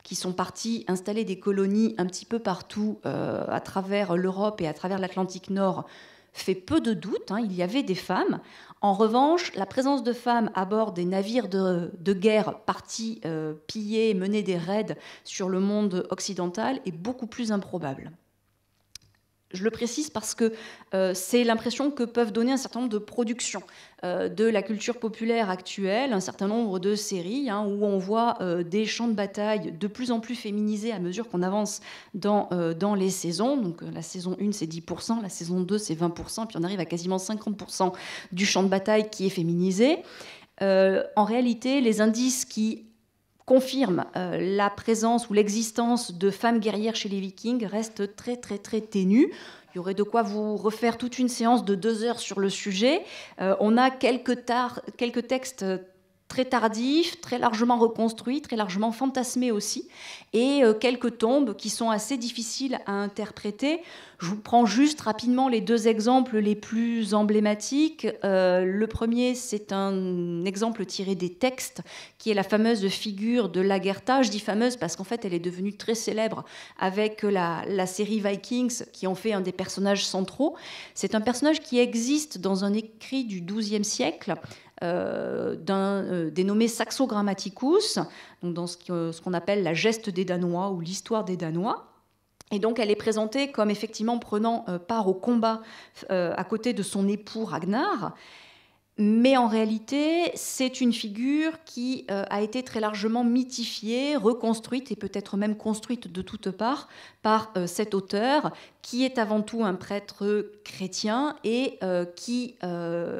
qui sont partis installer des colonies un petit peu partout à travers l'Europe et à travers l'Atlantique Nord fait peu de doute, il y avait des femmes. En revanche, la présence de femmes à bord des navires de guerre partis piller, mener des raids sur le monde occidental est beaucoup plus improbable. Je le précise parce que c'est l'impression que peuvent donner un certain nombre de productions de la culture populaire actuelle, un certain nombre de séries où on voit des champs de bataille de plus en plus féminisés à mesure qu'on avance dans les saisons. Donc la saison 1, c'est 10%, la saison 2, c'est 20%, puis on arrive à quasiment 50% du champ de bataille qui est féminisé. En réalité, les indices qui confirme la présence ou l'existence de femmes guerrières chez les Vikings reste très très très ténue. Il y aurait de quoi vous refaire toute une séance de 2 heures sur le sujet. On a quelques textes très tardifs, très largement reconstruits, très largement fantasmés aussi, et quelques tombes qui sont assez difficiles à interpréter. Je vous prends juste rapidement les 2 exemples les plus emblématiques. Le premier, c'est un exemple tiré des textes, qui est la fameuse figure de Lagertha. Je dis fameuse parce qu'en fait, elle est devenue très célèbre avec la série Vikings, qui en fait un des personnages centraux. C'est un personnage qui existe dans un écrit du XIIe siècle, dénommé Saxo Grammaticus, donc dans ce qu'on appelle la geste des Danois ou l'histoire des Danois. Et donc elle est présentée comme effectivement prenant part au combat à côté de son époux Ragnar. Mais en réalité, c'est une figure qui a été très largement mythifiée, reconstruite et peut-être même construite de toutes parts par cet auteur qui est avant tout un prêtre chrétien et qui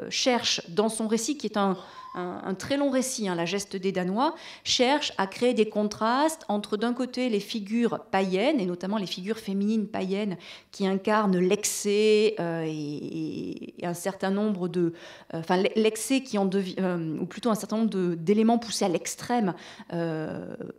cherche dans son récit, qui est un un très long récit, la geste des Danois, cherche à créer des contrastes entre d'un côté les figures païennes, et notamment les figures féminines païennes qui incarnent l'excès et un certain nombre de... l'excès qui en devient... ou plutôt un certain nombre d'éléments poussés à l'extrême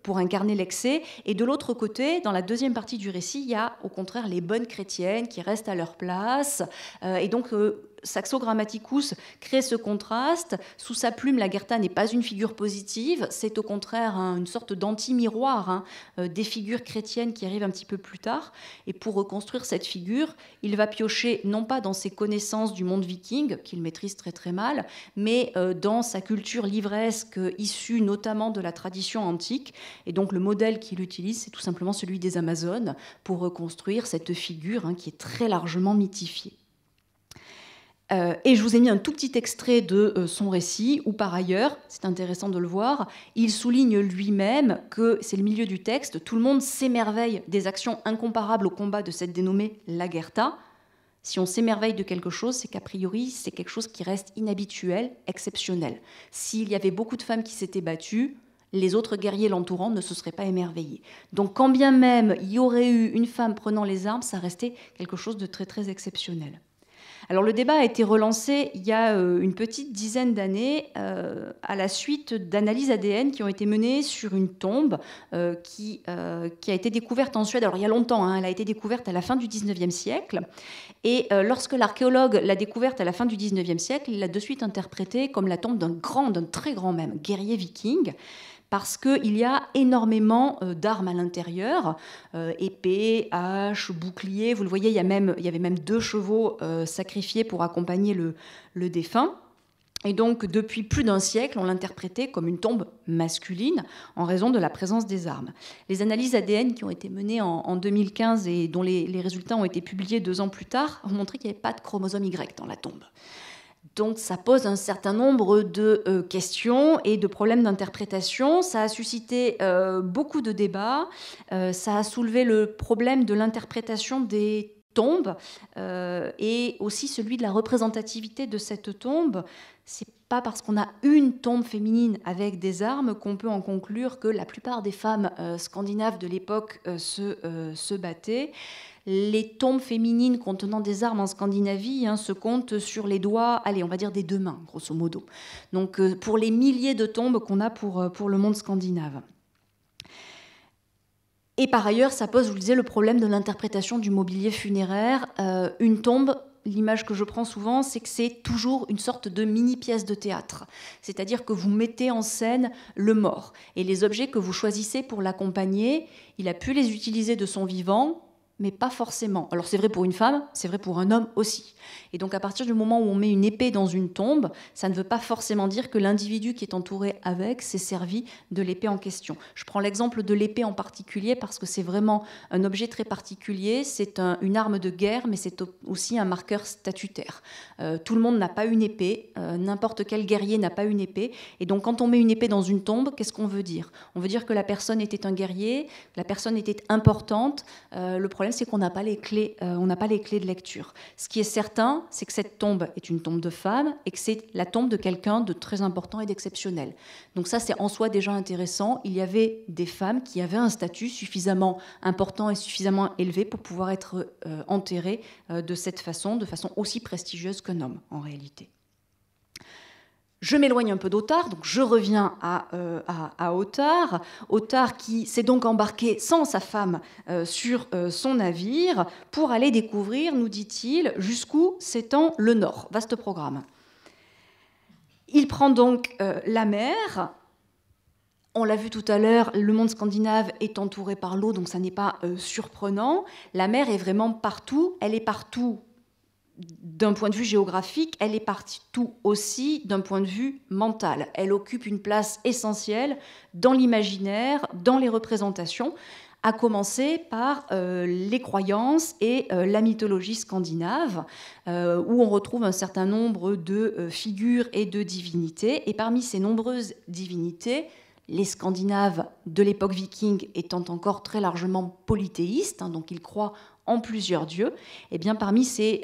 pour incarner l'excès. Et de l'autre côté, dans la deuxième partie du récit, il y a au contraire les bonnes chrétiennes qui restent à leur place. Et donc... Saxo Grammaticus crée ce contraste. Sous sa plume, Lagertha n'est pas une figure positive, c'est au contraire une sorte d'anti-miroir des figures chrétiennes qui arrivent un petit peu plus tard. Et pour reconstruire cette figure, il va piocher non pas dans ses connaissances du monde viking, qu'il maîtrise très très mal, mais dans sa culture livresque issue notamment de la tradition antique. Et donc le modèle qu'il utilise, c'est tout simplement celui des Amazones pour reconstruire cette figure qui est très largement mythifiée. Et je vous ai mis un tout petit extrait de son récit, où par ailleurs, c'est intéressant de le voir, il souligne lui-même que, c'est le milieu du texte, tout le monde s'émerveille des actions incomparables au combat de cette dénommée Lagertha. Si on s'émerveille de quelque chose, c'est qu'a priori, c'est quelque chose qui reste inhabituel, exceptionnel. S'il y avait beaucoup de femmes qui s'étaient battues, les autres guerriers l'entourant ne se seraient pas émerveillés. Donc quand bien même il y aurait eu une femme prenant les armes, ça restait quelque chose de très très exceptionnel. Alors le débat a été relancé il y a une petite dizaine d'années à la suite d'analyses ADN qui ont été menées sur une tombe qui a été découverte en Suède. Alors il y a longtemps, elle a été découverte à la fin du 19e siècle. Et lorsque l'archéologue l'a découverte à la fin du 19e siècle, il l'a de suite interprétée comme la tombe d'un très grand même, guerrier viking. Parce qu'il y a énormément d'armes à l'intérieur, épées, haches, boucliers. Vous le voyez, il y avait même 2 chevaux sacrifiés pour accompagner le défunt. Et donc, depuis plus d'1 siècle, on l'interprétait comme une tombe masculine en raison de la présence des armes. Les analyses ADN qui ont été menées en 2015 et dont les résultats ont été publiés 2 ans plus tard ont montré qu'il n'y avait pas de chromosome Y dans la tombe. Donc ça pose un certain nombre de questions et de problèmes d'interprétation. Ça a suscité beaucoup de débats. Ça a soulevé le problème de l'interprétation des tombes et aussi celui de la représentativité de cette tombe. C'est pas parce qu'on a une tombe féminine avec des armes qu'on peut en conclure que la plupart des femmes scandinaves de l'époque se battaient. Les tombes féminines contenant des armes en Scandinavie se comptent sur les doigts, on va dire des 2 mains, grosso modo. Donc pour les milliers de tombes qu'on a pour le monde scandinave. Et par ailleurs, ça pose, je vous le disais, le problème de l'interprétation du mobilier funéraire. Une tombe, l'image que je prends souvent, c'est que c'est toujours une sorte de mini-pièce de théâtre. C'est-à-dire que vous mettez en scène le mort. Et les objets que vous choisissez pour l'accompagner, il a pu les utiliser de son vivant, mais pas forcément. Alors c'est vrai pour une femme, c'est vrai pour un homme aussi. Et donc à partir du moment où on met une épée dans une tombe, ça ne veut pas forcément dire que l'individu qui est entouré avec s'est servi de l'épée en question. Je prends l'exemple de l'épée en particulier parce que c'est vraiment un objet très particulier. C'est une arme de guerre, mais c'est aussi un marqueur statutaire. Tout le monde n'a pas une épée, n'importe quel guerrier n'a pas une épée. Et donc quand on met une épée dans une tombe, qu'est-ce qu'on veut dire ? On veut dire que la personne était un guerrier, que la personne était importante. Le problème, c'est qu'on n'a pas les clés, de lecture. Ce qui est certain, c'est que cette tombe est une tombe de femme et que c'est la tombe de quelqu'un de très important et d'exceptionnel. Donc ça, c'est en soi déjà intéressant. Il y avait des femmes qui avaient un statut suffisamment important et suffisamment élevé pour pouvoir être enterrées de cette façon, de façon aussi prestigieuse qu'un homme, en réalité. Je m'éloigne un peu d'Ottar, donc je reviens à Ottar. Ottar qui s'est donc embarqué sans sa femme sur son navire pour aller découvrir, nous dit-il, jusqu'où s'étend le Nord. Vaste programme. Il prend donc la mer. On l'a vu tout à l'heure, le monde scandinave est entouré par l'eau, donc ça n'est pas surprenant. La mer est vraiment partout, elle est partout d'un point de vue géographique, elle est partout aussi d'un point de vue mental. Elle occupe une place essentielle dans l'imaginaire, dans les représentations, à commencer par les croyances et la mythologie scandinave, où on retrouve un certain nombre de figures et de divinités. Et parmi ces nombreuses divinités, les Scandinaves de l'époque viking étant encore très largement polythéistes, donc ils croient en plusieurs dieux. Et bien parmi ces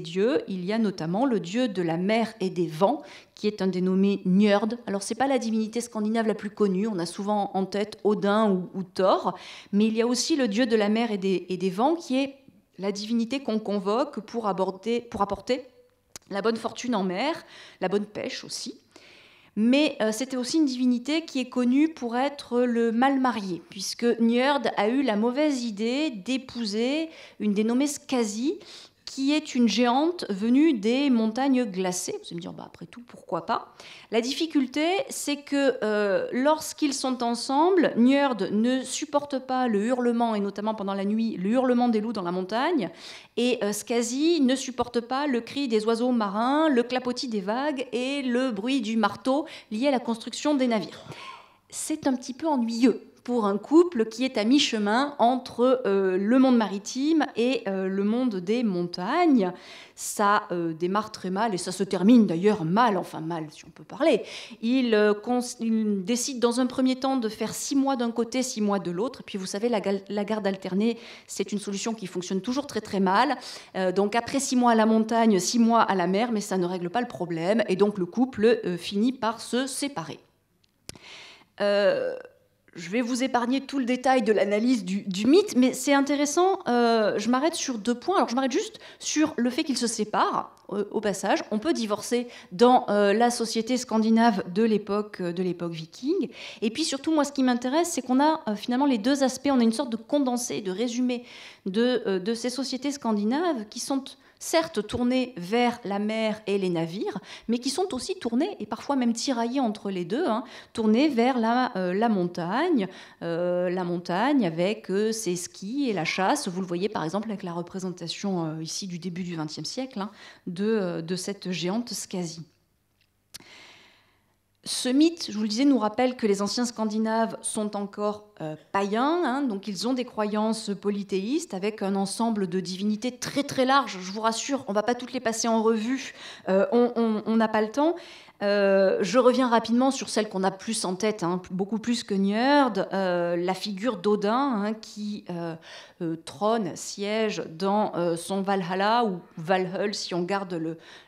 dieux, il y a notamment le dieu de la mer et des vents, qui est un dénommé Njörd. Alors c'est pas la divinité scandinave la plus connue, on a souvent en tête Odin ou Thor, mais il y a aussi le dieu de la mer et des vents, qui est la divinité qu'on convoque pour apporter la bonne fortune en mer, la bonne pêche aussi. Mais c'était aussi une divinité qui est connue pour être le mal marié, puisque Njörd a eu la mauvaise idée d'épouser une dénommée Skasi, qui est une géante venue des montagnes glacées. Vous allez me dire, après tout, pourquoi pas? La difficulté, c'est que lorsqu'ils sont ensemble, Njörd ne supporte pas le hurlement, et notamment pendant la nuit, le hurlement des loups dans la montagne, et Skasi ne supporte pas le cri des oiseaux marins, le clapotis des vagues et le bruit du marteau lié à la construction des navires. C'est un petit peu ennuyeux pour un couple qui est à mi-chemin entre le monde maritime et le monde des montagnes. Ça démarre très mal et ça se termine d'ailleurs mal, enfin mal si on peut parler. Il décide dans un premier temps de faire 6 mois d'un côté, 6 mois de l'autre. Et puis vous savez, la garde alternée, c'est une solution qui fonctionne toujours très très mal. Donc après 6 mois à la montagne, 6 mois à la mer, mais ça ne règle pas le problème. Et donc le couple finit par se séparer. Je vais vous épargner tout le détail de l'analyse du mythe, mais c'est intéressant. Je m'arrête sur 2 points. Alors, je m'arrête juste sur le fait qu'ils se séparent. Au passage, on peut divorcer dans la société scandinave de l'époque viking. Et puis surtout, moi, ce qui m'intéresse, c'est qu'on a finalement les 2 aspects. On a une sorte de condensé, de résumé de ces sociétés scandinaves qui sont certes tournés vers la mer et les navires, mais qui sont aussi tournés, et parfois même tiraillés entre les deux, tournés vers la montagne avec ses skis et la chasse. Vous le voyez par exemple avec la représentation ici du début du XXe siècle de cette géante Skasi. Ce mythe, je vous le disais, nous rappelle que les anciens Scandinaves sont encore païens, donc ils ont des croyances polythéistes avec un ensemble de divinités très très large. Je vous rassure, on ne va pas toutes les passer en revue, on n'a pas le temps. Je reviens rapidement sur celle qu'on a plus en tête, beaucoup plus que Njörd, la figure d'Odin qui trône, siège dans son Valhalla, ou Valhöll si on garde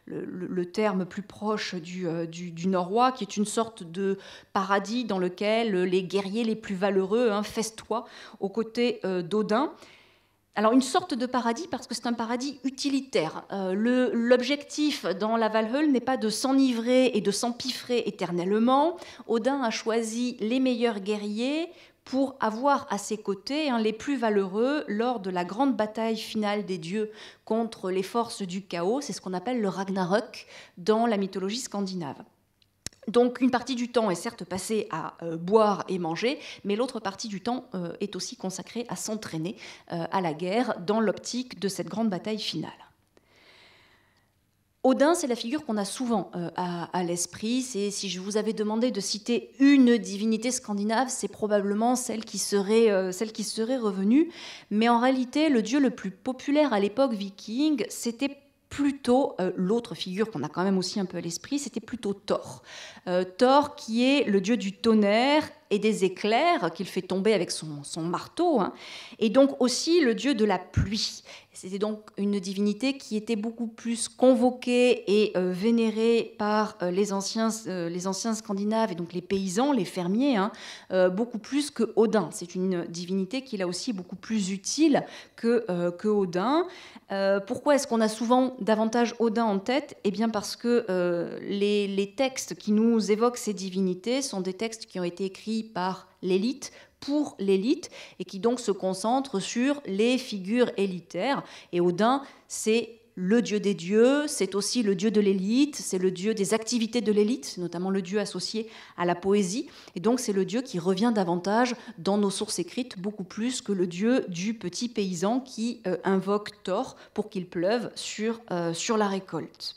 le terme plus proche du norrois, qui est une sorte de paradis dans lequel les guerriers les plus valeureux festoient aux côtés d'Odin. Alors une sorte de paradis parce que c'est un paradis utilitaire. L'objectif dans la Valhöll n'est pas de s'enivrer et de s'empiffrer éternellement. Odin a choisi les meilleurs guerriers pour avoir à ses côtés les plus valeureux lors de la grande bataille finale des dieux contre les forces du chaos. C'est ce qu'on appelle le Ragnarök dans la mythologie scandinave. Donc une partie du temps est certes passée à boire et manger, mais l'autre partie du temps est aussi consacrée à s'entraîner à la guerre dans l'optique de cette grande bataille finale. Odin, c'est la figure qu'on a souvent à l'esprit. Si je vous avais demandé de citer une divinité scandinave, c'est probablement celle qui serait revenue. Mais en réalité, le dieu le plus populaire à l'époque viking, c'était plutôt l'autre figure qu'on a quand même aussi un peu à l'esprit, c'était plutôt Thor. Thor qui est le dieu du tonnerre et des éclairs qu'il fait tomber avec son marteau, et donc aussi le dieu de la pluie. C'était donc une divinité qui était beaucoup plus convoquée et vénérée par les anciens Scandinaves, et donc les paysans, les fermiers, beaucoup plus que Odin. C'est une divinité qui est là aussi beaucoup plus utile que Odin. Pourquoi est-ce qu'on a souvent davantage Odin en tête? Eh bien parce que les textes qui nous évoquent ces divinités sont des textes qui ont été écrits par l'élite, pour l'élite, et qui donc se concentrent sur les figures élitaires. Et Odin, c'est le dieu des dieux, c'est aussi le dieu de l'élite, c'est le dieu des activités de l'élite, notamment le dieu associé à la poésie. Et donc c'est le dieu qui revient davantage dans nos sources écrites, beaucoup plus que le dieu du petit paysan qui invoque Thor pour qu'il pleuve sur la récolte.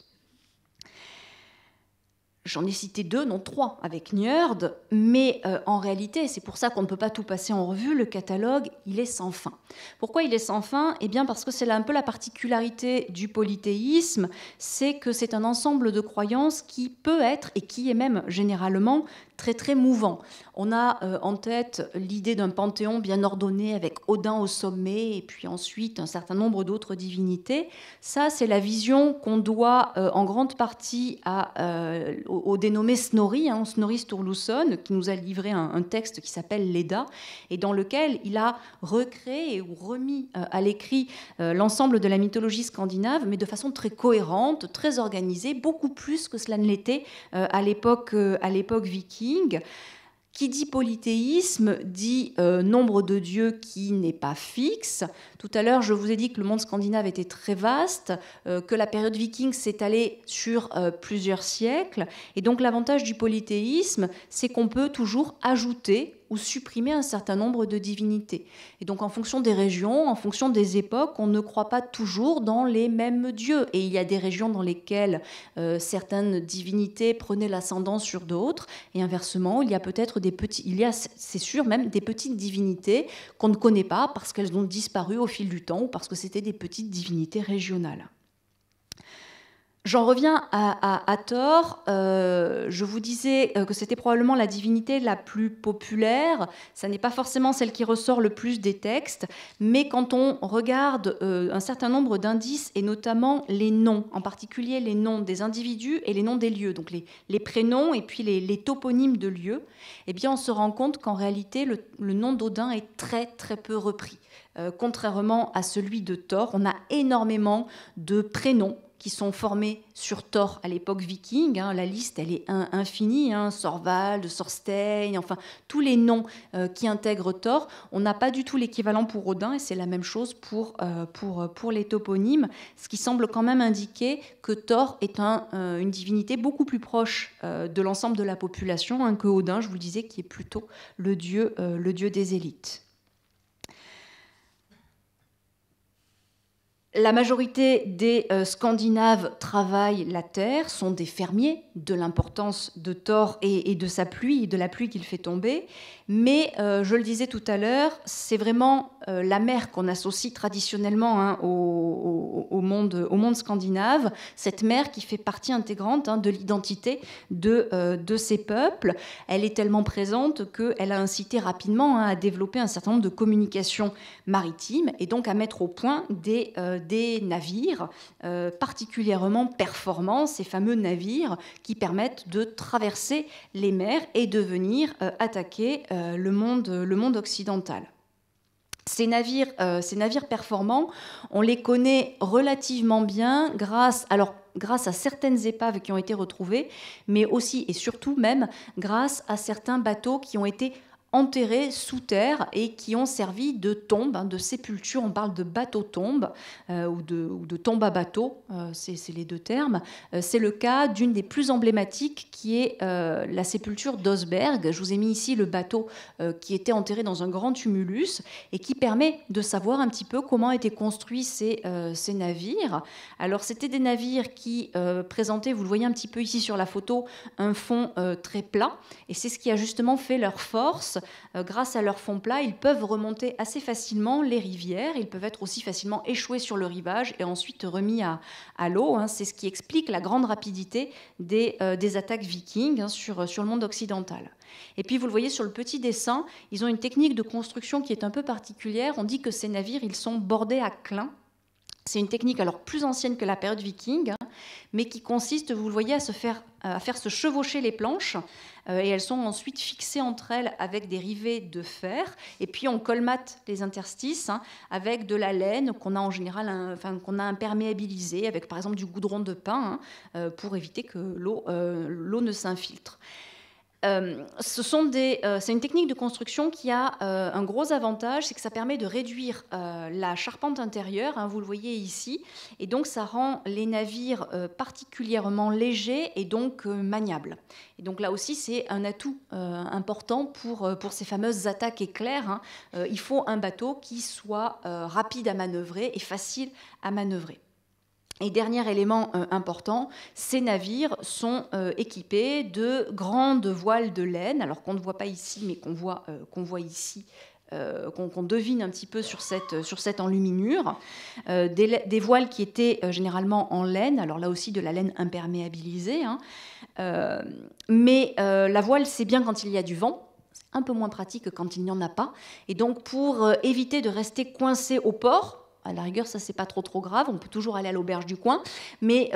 J'en ai cité 2, non 3, avec Njörd, mais en réalité, c'est pour ça qu'on ne peut pas tout passer en revue, le catalogue, il est sans fin. Pourquoi il est sans fin? Eh bien parce que c'est là un peu la particularité du polythéisme, c'est que c'est un ensemble de croyances qui peut être, et qui est même généralement, très très mouvant. On a en tête l'idée d'un panthéon bien ordonné avec Odin au sommet et puis ensuite un certain nombre d'autres divinités. Ça, c'est la vision qu'on doit en grande partie au dénommé Snorri, Snorri Sturluson, qui nous a livré un texte qui s'appelle l'Edda et dans lequel il a recréé ou remis à l'écrit l'ensemble de la mythologie scandinave, mais de façon très cohérente, très organisée, beaucoup plus que cela ne l'était à l'époque viking. Qui dit polythéisme dit nombre de dieux qui n'est pas fixe. Tout à l'heure, je vous ai dit que le monde scandinave était très vaste, que la période viking s'étalait sur plusieurs siècles. Et donc l'avantage du polythéisme, c'est qu'on peut toujours ajouter ou supprimer un certain nombre de divinités. Et donc en fonction des régions, en fonction des époques, on ne croit pas toujours dans les mêmes dieux. Et il y a des régions dans lesquelles certaines divinités prenaient l'ascendant sur d'autres, et inversement, il y a peut-être c'est sûr même des petites divinités qu'on ne connaît pas parce qu'elles ont disparu au fil du temps ou parce que c'était des petites divinités régionales. J'en reviens à Thor. Je vous disais que c'était probablement la divinité la plus populaire. Ça n'est pas forcément celle qui ressort le plus des textes, mais quand on regarde un certain nombre d'indices, et notamment les noms, en particulier les noms des individus et les noms des lieux, donc les prénoms et puis les toponymes de lieux, eh bien on se rend compte qu'en réalité, le nom d'Odin est très très peu repris. Contrairement à celui de Thor, on a énormément de prénoms qui sont formés sur Thor à l'époque viking. La liste, elle est infinie. Sorvald, Sorstein, enfin, tous les noms qui intègrent Thor. On n'a pas du tout l'équivalent pour Odin, et c'est la même chose pour les toponymes, ce qui semble quand même indiquer que Thor est une divinité beaucoup plus proche de l'ensemble de la population que Odin, je vous le disais, qui est plutôt le dieu des élites. La majorité des Scandinaves travaillent la terre, sont des fermiers, de l'importance de Thor et de sa pluie, de la pluie qu'il fait tomber. Mais, je le disais tout à l'heure, c'est vraiment la mer qu'on associe traditionnellement au monde scandinave, cette mer qui fait partie intégrante de l'identité de ces peuples. Elle est tellement présente qu'elle a incité rapidement à développer un certain nombre de communications maritimes et donc à mettre au point des navires particulièrement performants, ces fameux navires qui permettent de traverser les mers et de venir attaquer le monde occidental. Ces navires performants, on les connaît relativement bien grâce à certaines épaves qui ont été retrouvées, mais aussi et surtout même grâce à certains bateaux qui ont été enterrés sous terre et qui ont servi de tombe, de sépulture. On parle de bateau-tombe ou de tombe à bateau, c'est les deux termes. C'est le cas d'une des plus emblématiques qui est la sépulture d'Osberg. Je vous ai mis ici le bateau qui était enterré dans un grand tumulus et qui permet de savoir un petit peu comment étaient construits ces navires. Alors c'était des navires qui présentaient, vous le voyez un petit peu ici sur la photo, un fond très plat, et c'est ce qui a justement fait leur force. Grâce à leur fond plat, ils peuvent remonter assez facilement les rivières, ils peuvent être aussi facilement échoués sur le rivage et ensuite remis à l'eau. C'est ce qui explique la grande rapidité des attaques vikings sur le monde occidental. Et puis vous le voyez sur le petit dessin, ils ont une technique de construction qui est un peu particulière. On dit que ces navires, ils sont bordés à clin. C'est une technique alors plus ancienne que la période viking, mais qui consiste, vous le voyez, à faire se chevaucher les planches, et elles sont ensuite fixées entre elles avec des rivets de fer, et puis on colmate les interstices avec de la laine qu'on a en général, qu'on a imperméabilisée avec par exemple du goudron de pin pour éviter que l'eau ne s'infiltre. C'est une technique de construction qui a un gros avantage, c'est que ça permet de réduire la charpente intérieure, vous le voyez ici, et donc ça rend les navires particulièrement légers et donc maniables. Et donc là aussi, c'est un atout important pour ces fameuses attaques éclairs. Il faut un bateau qui soit rapide à manœuvrer et facile à manœuvrer. Et dernier élément important, ces navires sont équipés de grandes voiles de laine, alors qu'on ne voit pas ici, mais qu'on voit ici qu'on devine un petit peu sur cette enluminure, des voiles qui étaient généralement en laine, alors là aussi de la laine imperméabilisée, hein, mais la voile c'est bien quand il y a du vent, c'est un peu moins pratique que quand il n'y en a pas, et donc pour éviter de rester coincé au port, à la rigueur, ça, c'est pas trop grave. On peut toujours aller à l'auberge du coin. Mais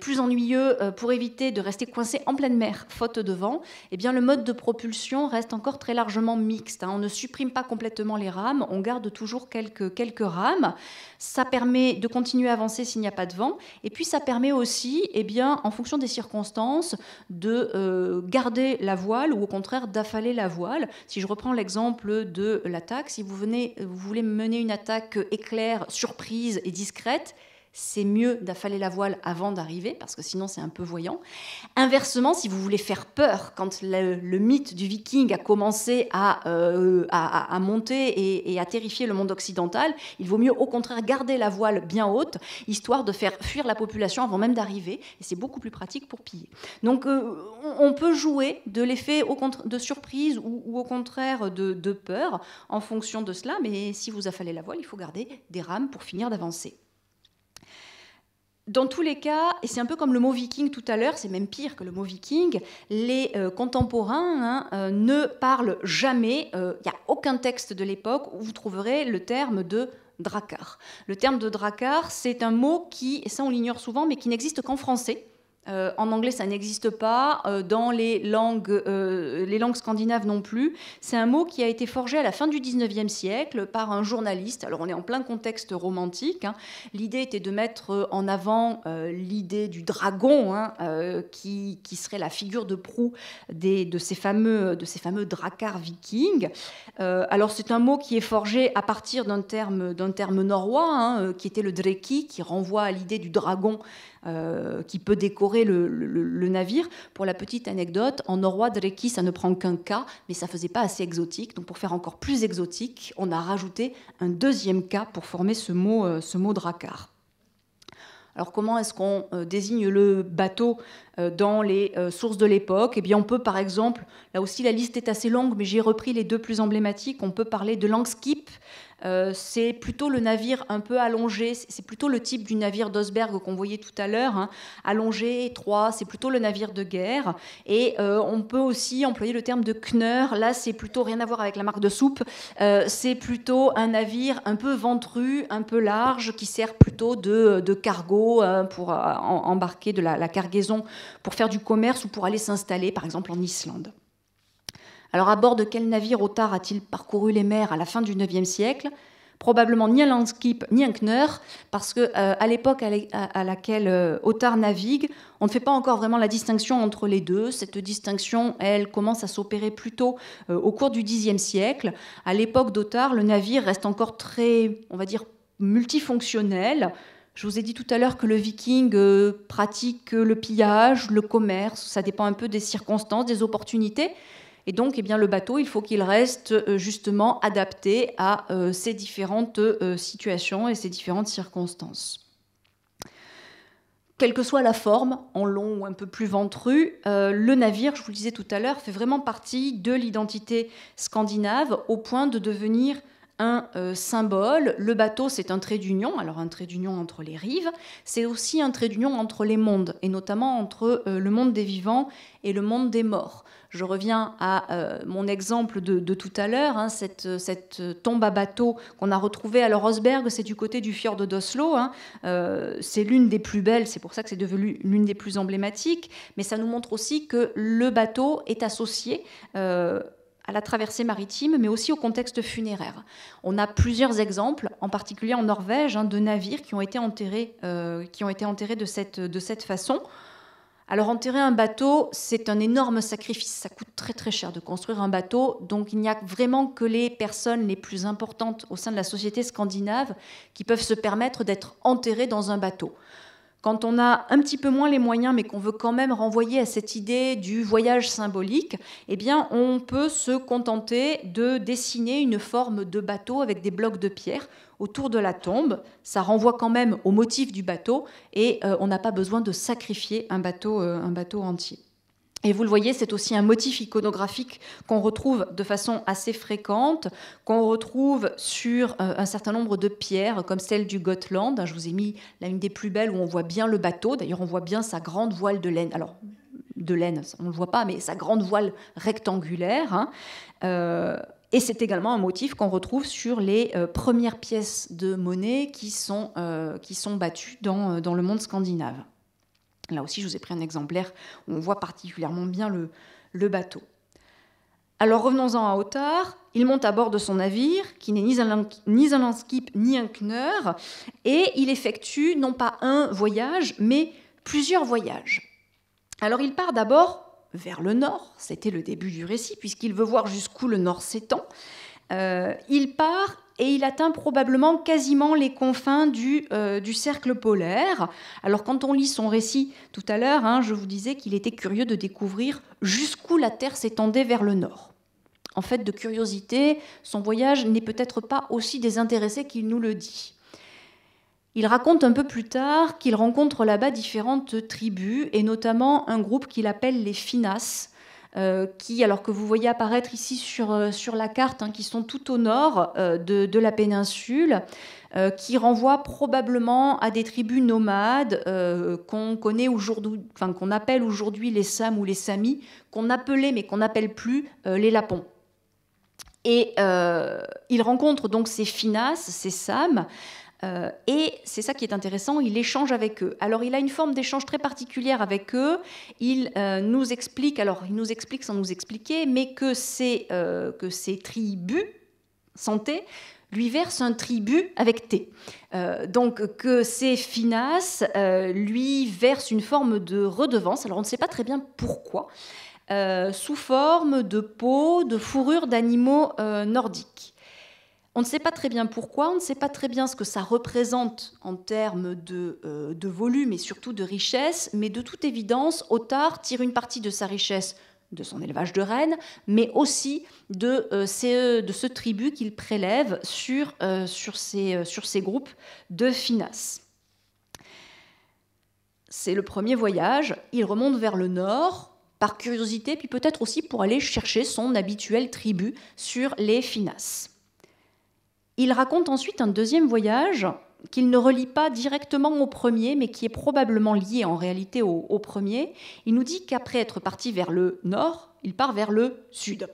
plus ennuyeux, pour éviter de rester coincé en pleine mer, faute de vent, eh bien, le mode de propulsion reste encore très largement mixte. On ne supprime pas complètement les rames. On garde toujours quelques rames. Ça permet de continuer à avancer s'il n'y a pas de vent. Et puis, ça permet aussi, eh bien, en fonction des circonstances, de garder la voile ou au contraire d'affaler la voile. Si je reprends l'exemple de l'attaque, si vous voulez mener une attaque éclair, surprise et discrète, c'est mieux d'affaler la voile avant d'arriver, parce que sinon c'est un peu voyant. Inversement, si vous voulez faire peur, quand le mythe du viking a commencé à monter et à terrifier le monde occidental, il vaut mieux au contraire garder la voile bien haute, histoire de faire fuir la population avant même d'arriver, et c'est beaucoup plus pratique pour piller. Donc on peut jouer de l'effet de surprise ou au contraire de peur en fonction de cela, mais si vous affalez la voile, il faut garder des rames pour finir d'avancer. Dans tous les cas, et c'est un peu comme le mot viking tout à l'heure, c'est même pire que le mot viking, les contemporains ne parlent jamais, il n'y a aucun texte de l'époque où vous trouverez le terme de drakkar. Le terme de drakkar, c'est un mot qui, et ça on l'ignore souvent, mais qui n'existe qu'en français. En anglais, ça n'existe pas. Dans les langues scandinaves non plus. C'est un mot qui a été forgé à la fin du XIXe siècle par un journaliste. Alors, on est en plein contexte romantique. Hein. L'idée était de mettre en avant l'idée du dragon, hein, qui serait la figure de proue de ces fameux drakkar vikings. Alors, c'est un mot qui est forgé à partir d'un terme norrois, hein, qui était le dreki, qui renvoie à l'idée du dragon qui peut décorer le navire. Pour la petite anecdote, en norrois, dreki, ça ne prend qu'un K, mais ça ne faisait pas assez exotique. Donc pour faire encore plus exotique, on a rajouté un deuxième K pour former ce mot drakkar. Alors comment est-ce qu'on désigne le bateau dans les sources de l'époque? Eh bien, on peut par exemple, là aussi la liste est assez longue, mais j'ai repris les deux plus emblématiques. On peut parler de langskip. C'est plutôt le navire un peu allongé, c'est plutôt le type du navire d'Osberg qu'on voyait tout à l'heure, hein, allongé, étroit, c'est plutôt le navire de guerre. Et on peut aussi employer le terme de kneur, là c'est plutôt rien à voir avec la marque de soupe, c'est plutôt un navire un peu ventru, un peu large, qui sert plutôt de cargo pour embarquer de la cargaison pour faire du commerce ou pour aller s'installer par exemple en Islande. Alors, à bord de quel navire Ottar a-t-il parcouru les mers à la fin du IXe siècle? Probablement ni un langskip ni un kneur, parce qu'à l'époque à laquelle Ottar navigue, on ne fait pas encore vraiment la distinction entre les deux. Cette distinction, elle commence à s'opérer plutôt au cours du Xe siècle. À l'époque d'Ottar, le navire reste encore très, on va dire, multifonctionnel. Je vous ai dit tout à l'heure que le viking pratique le pillage, le commerce, ça dépend un peu des circonstances, des opportunités. Et donc, eh bien, le bateau, il faut qu'il reste justement adapté à ces différentes situations et ces différentes circonstances. Quelle que soit la forme, en long ou un peu plus ventru, le navire, je vous le disais tout à l'heure, fait vraiment partie de l'identité scandinave au point de devenir un symbole. Le bateau, c'est un trait d'union, alors un trait d'union entre les rives, c'est aussi un trait d'union entre les mondes, et notamment entre le monde des vivants et le monde des morts. Je reviens à mon exemple de tout à l'heure, hein, cette tombe à bateau qu'on a retrouvée à Rosberg, c'est du côté du fjord d'Oslo. Hein, c'est l'une des plus belles, c'est pour ça que c'est devenu l'une des plus emblématiques, mais ça nous montre aussi que le bateau est associé à la traversée maritime, mais aussi au contexte funéraire. On a plusieurs exemples, en particulier en Norvège, hein, de navires qui ont été enterrés de cette façon. Alors enterrer un bateau, c'est un énorme sacrifice. Ça coûte très très cher de construire un bateau. Donc il n'y a vraiment que les personnes les plus importantes au sein de la société scandinave qui peuvent se permettre d'être enterrées dans un bateau. Quand on a un petit peu moins les moyens, mais qu'on veut quand même renvoyer à cette idée du voyage symbolique, eh bien, on peut se contenter de dessiner une forme de bateau avec des blocs de pierre autour de la tombe. Ça renvoie quand même au motif du bateau et on n'a pas besoin de sacrifier un bateau entier. Et vous le voyez, c'est aussi un motif iconographique qu'on retrouve de façon assez fréquente, qu'on retrouve sur un certain nombre de pierres, comme celle du Gotland. Je vous ai mis là une des plus belles où on voit bien le bateau. D'ailleurs, on voit bien sa grande voile de laine. Alors, de laine, on ne le voit pas, mais sa grande voile rectangulaire. Et c'est également un motif qu'on retrouve sur les premières pièces de monnaie qui sont battues dans le monde scandinave. Là aussi, je vous ai pris un exemplaire où on voit particulièrement bien le bateau. Alors revenons-en à Ottar. Il monte à bord de son navire, qui n'est ni un Landskip ni un Kneur, et il effectue non pas un voyage, mais plusieurs voyages. Alors il part d'abord vers le nord, c'était le début du récit, puisqu'il veut voir jusqu'où le nord s'étend. Il part et il atteint probablement quasiment les confins du cercle polaire. Alors quand on lit son récit tout à l'heure, je vous disais qu'il était curieux de découvrir jusqu'où la Terre s'étendait vers le nord. En fait, de curiosité, son voyage n'est peut-être pas aussi désintéressé qu'il nous le dit. Il raconte un peu plus tard qu'il rencontre là-bas différentes tribus, et notamment un groupe qu'il appelle les Finas, qui, alors que vous voyez apparaître ici sur la carte, qui sont tout au nord de la péninsule, qui renvoient probablement à des tribus nomades qu'on connaît aujourd'hui, enfin qu'on appelle aujourd'hui les Sam ou les Samis, qu'on appelait mais qu'on n'appelle plus les Lapons. Et il rencontre donc ces Finas, ces Sam. Et c'est ça qui est intéressant, il échange avec eux. Alors il a une forme d'échange très particulière avec eux, il nous explique sans nous expliquer, mais que ces tribus, sans T, lui versent un tribut avec T. Donc que ces Finas lui versent une forme de redevance, alors on ne sait pas très bien pourquoi, sous forme de peau, de fourrure d'animaux nordiques. On ne sait pas très bien pourquoi, on ne sait pas très bien ce que ça représente en termes de volume et surtout de richesse, mais de toute évidence, Ottar tire une partie de sa richesse de son élevage de rennes, mais aussi de ce tribut qu'il prélève sur ces groupes de Finas. C'est le premier voyage, il remonte vers le nord, par curiosité, puis peut-être aussi pour aller chercher son habituel tribut sur les Finas. Il raconte ensuite un deuxième voyage qu'il ne relie pas directement au premier, mais qui est probablement lié en réalité au premier. Il nous dit qu'après être parti vers le nord, il part vers le sud.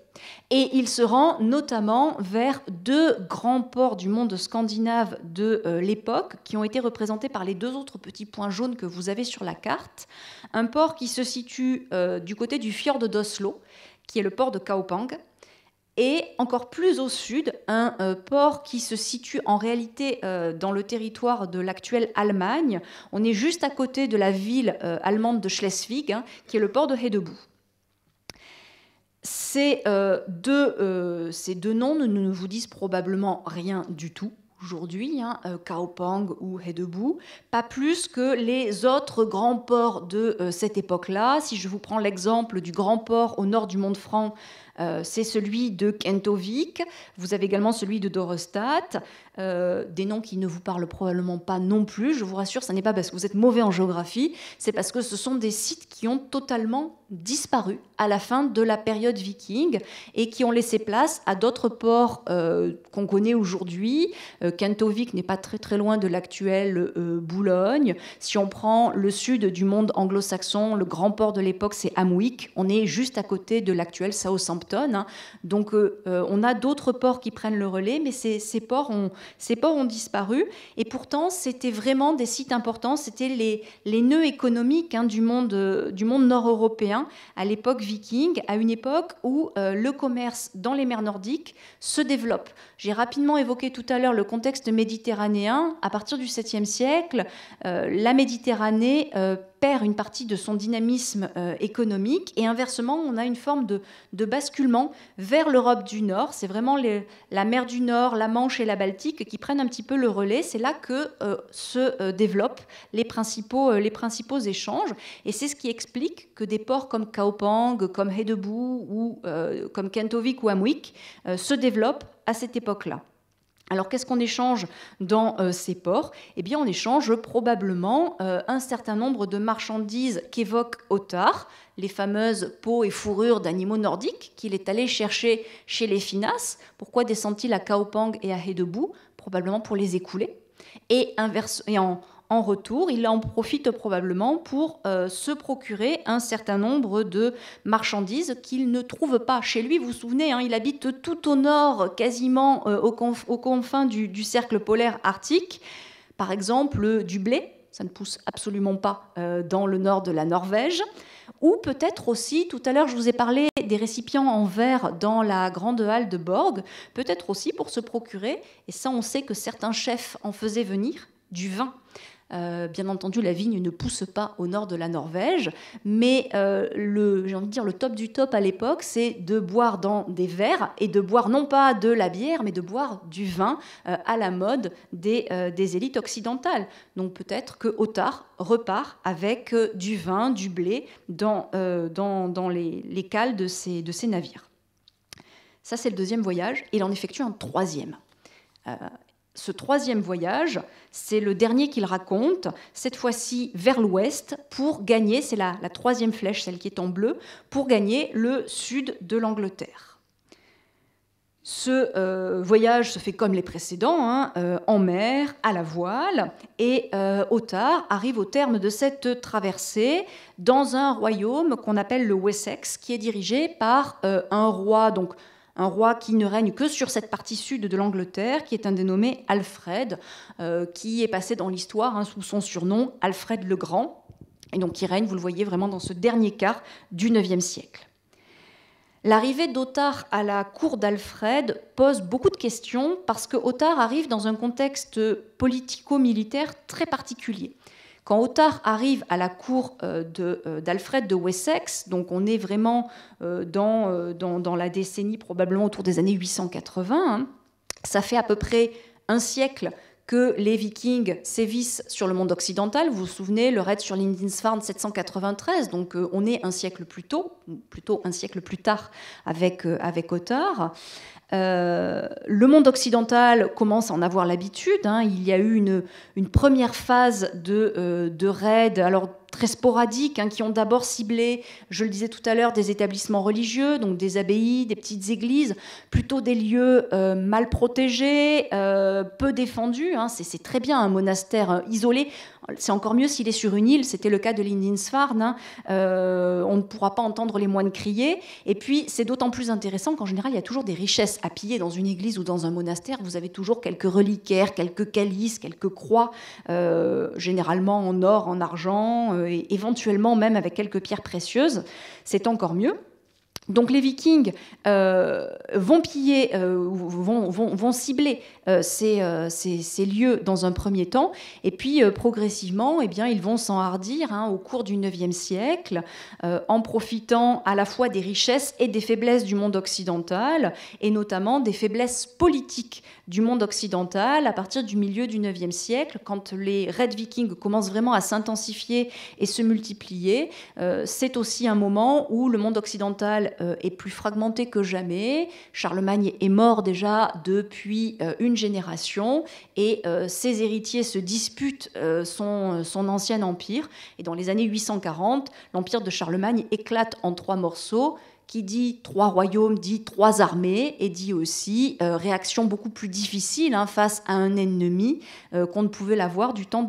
Et il se rend notamment vers deux grands ports du monde scandinave de l'époque, qui ont été représentés par les deux autres petits points jaunes que vous avez sur la carte. Un port qui se situe du côté du fjord d'Oslo, qui est le port de Kaupang, et encore plus au sud, un port qui se situe en réalité dans le territoire de l'actuelle Allemagne. On est juste à côté de la ville allemande de Schleswig, qui est le port de Hedeby. Ces deux noms ne vous disent probablement rien du tout aujourd'hui, Kaupang ou Hedeby, pas plus que les autres grands ports de cette époque-là. Si je vous prends l'exemple du grand port au nord du monde franc, c'est celui de Kentovik. Vous avez également celui de Dorestad. Des noms qui ne vous parlent probablement pas non plus. Je vous rassure, ce n'est pas parce que vous êtes mauvais en géographie, c'est parce que ce sont des sites qui ont totalement disparu à la fin de la période viking et qui ont laissé place à d'autres ports qu'on connaît aujourd'hui. Kentovik n'est pas très très loin de l'actuelle Boulogne. Si on prend le sud du monde anglo-saxon, le grand port de l'époque, c'est Hamwick. On est juste à côté de l'actuelle Southampton. Donc on a d'autres ports qui prennent le relais, mais ces ports ont disparu. Et pourtant, c'était vraiment des sites importants. C'était les nœuds économiques du monde nord-européen à l'époque viking, à une époque où le commerce dans les mers nordiques se développe. J'ai rapidement évoqué tout à l'heure le contexte méditerranéen. À partir du 7e siècle, la Méditerranée perd une partie de son dynamisme économique et inversement, on a une forme de basculement vers l'Europe du Nord. C'est vraiment la mer du Nord, la Manche et la Baltique qui prennent un petit peu le relais. C'est là que se développent les principaux échanges. Et c'est ce qui explique que des ports comme Kaupang, comme Hedeby ou comme Kentovik ou Hamwick se développent à cette époque-là. Alors, qu'est-ce qu'on échange dans ces ports? Eh bien, on échange probablement un certain nombre de marchandises qu'évoque Ottar, les fameuses peaux et fourrures d'animaux nordiques qu'il est allé chercher chez les Finas. Pourquoi descend-il à Kaopang et à Hedeby? Probablement pour les écouler. Et en retour, il en profite probablement pour se procurer un certain nombre de marchandises qu'il ne trouve pas chez lui. Vous vous souvenez, il habite tout au nord, quasiment aux confins du cercle polaire arctique. Par exemple, du blé, ça ne pousse absolument pas dans le nord de la Norvège. Ou peut-être aussi, tout à l'heure, je vous ai parlé des récipients en verre dans la grande halle de Borg, peut-être aussi pour se procurer, et ça on sait que certains chefs en faisaient venir, du vin. Bien entendu, la vigne ne pousse pas au nord de la Norvège, mais j'ai envie de dire le top du top à l'époque, c'est de boire dans des verres et de boire non pas de la bière, mais de boire du vin à la mode des élites occidentales. Donc peut-être que Ottar repart avec du vin, du blé dans les cales de ces navires. Ça, c'est le deuxième voyage. Il en effectue un troisième. Ce troisième voyage, c'est le dernier qu'il raconte, cette fois-ci vers l'ouest, pour gagner, c'est la troisième flèche, celle qui est en bleu, pour gagner le sud de l'Angleterre. Ce voyage se fait comme les précédents, en mer, à la voile, et Ottar arrive au terme de cette traversée dans un royaume qu'on appelle le Wessex, qui est dirigé par un roi, donc un roi qui ne règne que sur cette partie sud de l'Angleterre, qui est un dénommé Alfred, qui est passé dans l'histoire sous son surnom Alfred le Grand, et donc qui règne, vous le voyez, vraiment dans ce dernier quart du IXe siècle. L'arrivée d'Ottar à la cour d'Alfred pose beaucoup de questions, parce que Ottar arrive dans un contexte politico-militaire très particulier. Quand Ottar arrive à la cour d'Alfred de Wessex, donc on est vraiment dans la décennie probablement autour des années 880, ça fait à peu près un siècle que les Vikings sévissent sur le monde occidental. Vous vous souvenez, le raid sur Lindisfarne 793, donc on est un siècle plus tôt, plutôt un siècle plus tard avec Ottar. Le monde occidental commence à en avoir l'habitude. Il y a eu une première phase de raids, alors très sporadiques, qui ont d'abord ciblé, je le disais tout à l'heure, des établissements religieux, donc des abbayes, des petites églises, plutôt des lieux mal protégés, peu défendus. C'est très bien un monastère isolé. C'est encore mieux s'il est sur une île, c'était le cas de Lindisfarne. On ne pourra pas entendre les moines crier. Et puis, c'est d'autant plus intéressant qu'en général, il y a toujours des richesses à piller dans une église ou dans un monastère. Vous avez toujours quelques reliquaires, quelques calices, quelques croix, généralement en or, en argent, et éventuellement même avec quelques pierres précieuses. C'est encore mieux. Donc les Vikings vont piller, vont cibler ces lieux dans un premier temps, et puis progressivement, ils vont s'enhardir au cours du IXe siècle, en profitant à la fois des richesses et des faiblesses du monde occidental, et notamment des faiblesses politiques du monde occidental à partir du milieu du IXe siècle, quand les raids vikings commencent vraiment à s'intensifier et se multiplier. C'est aussi un moment où le monde occidental est plus fragmenté que jamais. Charlemagne est mort déjà depuis une génération, et ses héritiers se disputent son ancien empire. Et dans les années 840, l'empire de Charlemagne éclate en 3 morceaux. Qui dit 3 royaumes, dit 3 armées, et dit aussi réaction beaucoup plus difficile face à un ennemi qu'on ne pouvait l'avoir du temps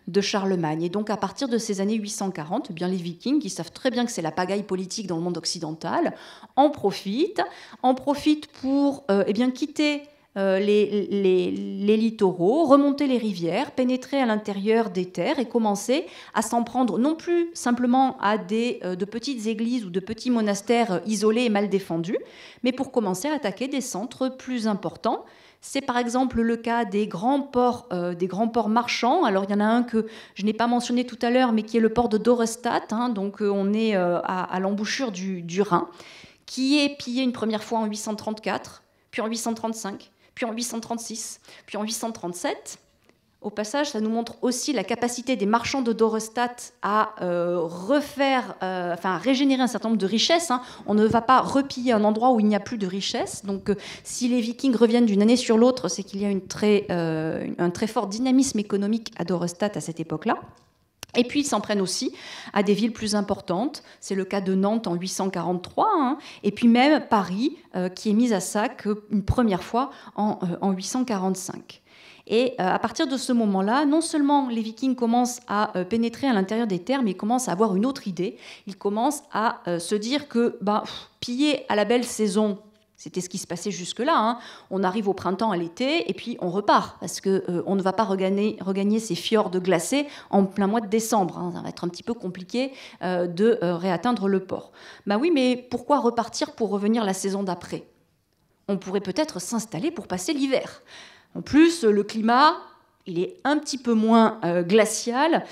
de Charlemagne. Et donc à partir de ces années 840, les Vikings, qui savent très bien que c'est la pagaille politique dans le monde occidental, en profitent pour quitter les littoraux, remonter les rivières, pénétrer à l'intérieur des terres et commencer à s'en prendre non plus simplement à de petites églises ou de petits monastères isolés et mal défendus, mais pour commencer à attaquer des centres plus importants. C'est par exemple le cas des grands ports marchands. Alors il y en a un que je n'ai pas mentionné tout à l'heure, mais qui est le port de Dorestadt, donc on est à l'embouchure du Rhin, qui est pillé une première fois en 834, puis en 835, puis en 836, puis en 837. Au passage, ça nous montre aussi la capacité des marchands de Dorestadt à régénérer un certain nombre de richesses. On ne va pas repiller un endroit où il n'y a plus de richesses. Donc, si les Vikings reviennent d'une année sur l'autre, c'est qu'il y a un très fort dynamisme économique à Dorestadt à cette époque-là. Et puis, ils s'en prennent aussi à des villes plus importantes. C'est le cas de Nantes en 843, et puis même Paris, qui est mise à sac une première fois en 845. Et à partir de ce moment-là, non seulement les Vikings commencent à pénétrer à l'intérieur des terres, mais ils commencent à avoir une autre idée. Ils commencent à se dire que piller à la belle saison, c'était ce qui se passait jusque-là. On arrive au printemps, à l'été, et puis on repart, parce qu'on ne va pas regagner ces fjords glacés en plein mois de décembre. Ça va être un petit peu compliqué de réatteindre le port. Oui, mais pourquoi repartir pour revenir la saison d'après ? On pourrait peut-être s'installer pour passer l'hiver. En plus, le climat, il est un petit peu moins glacial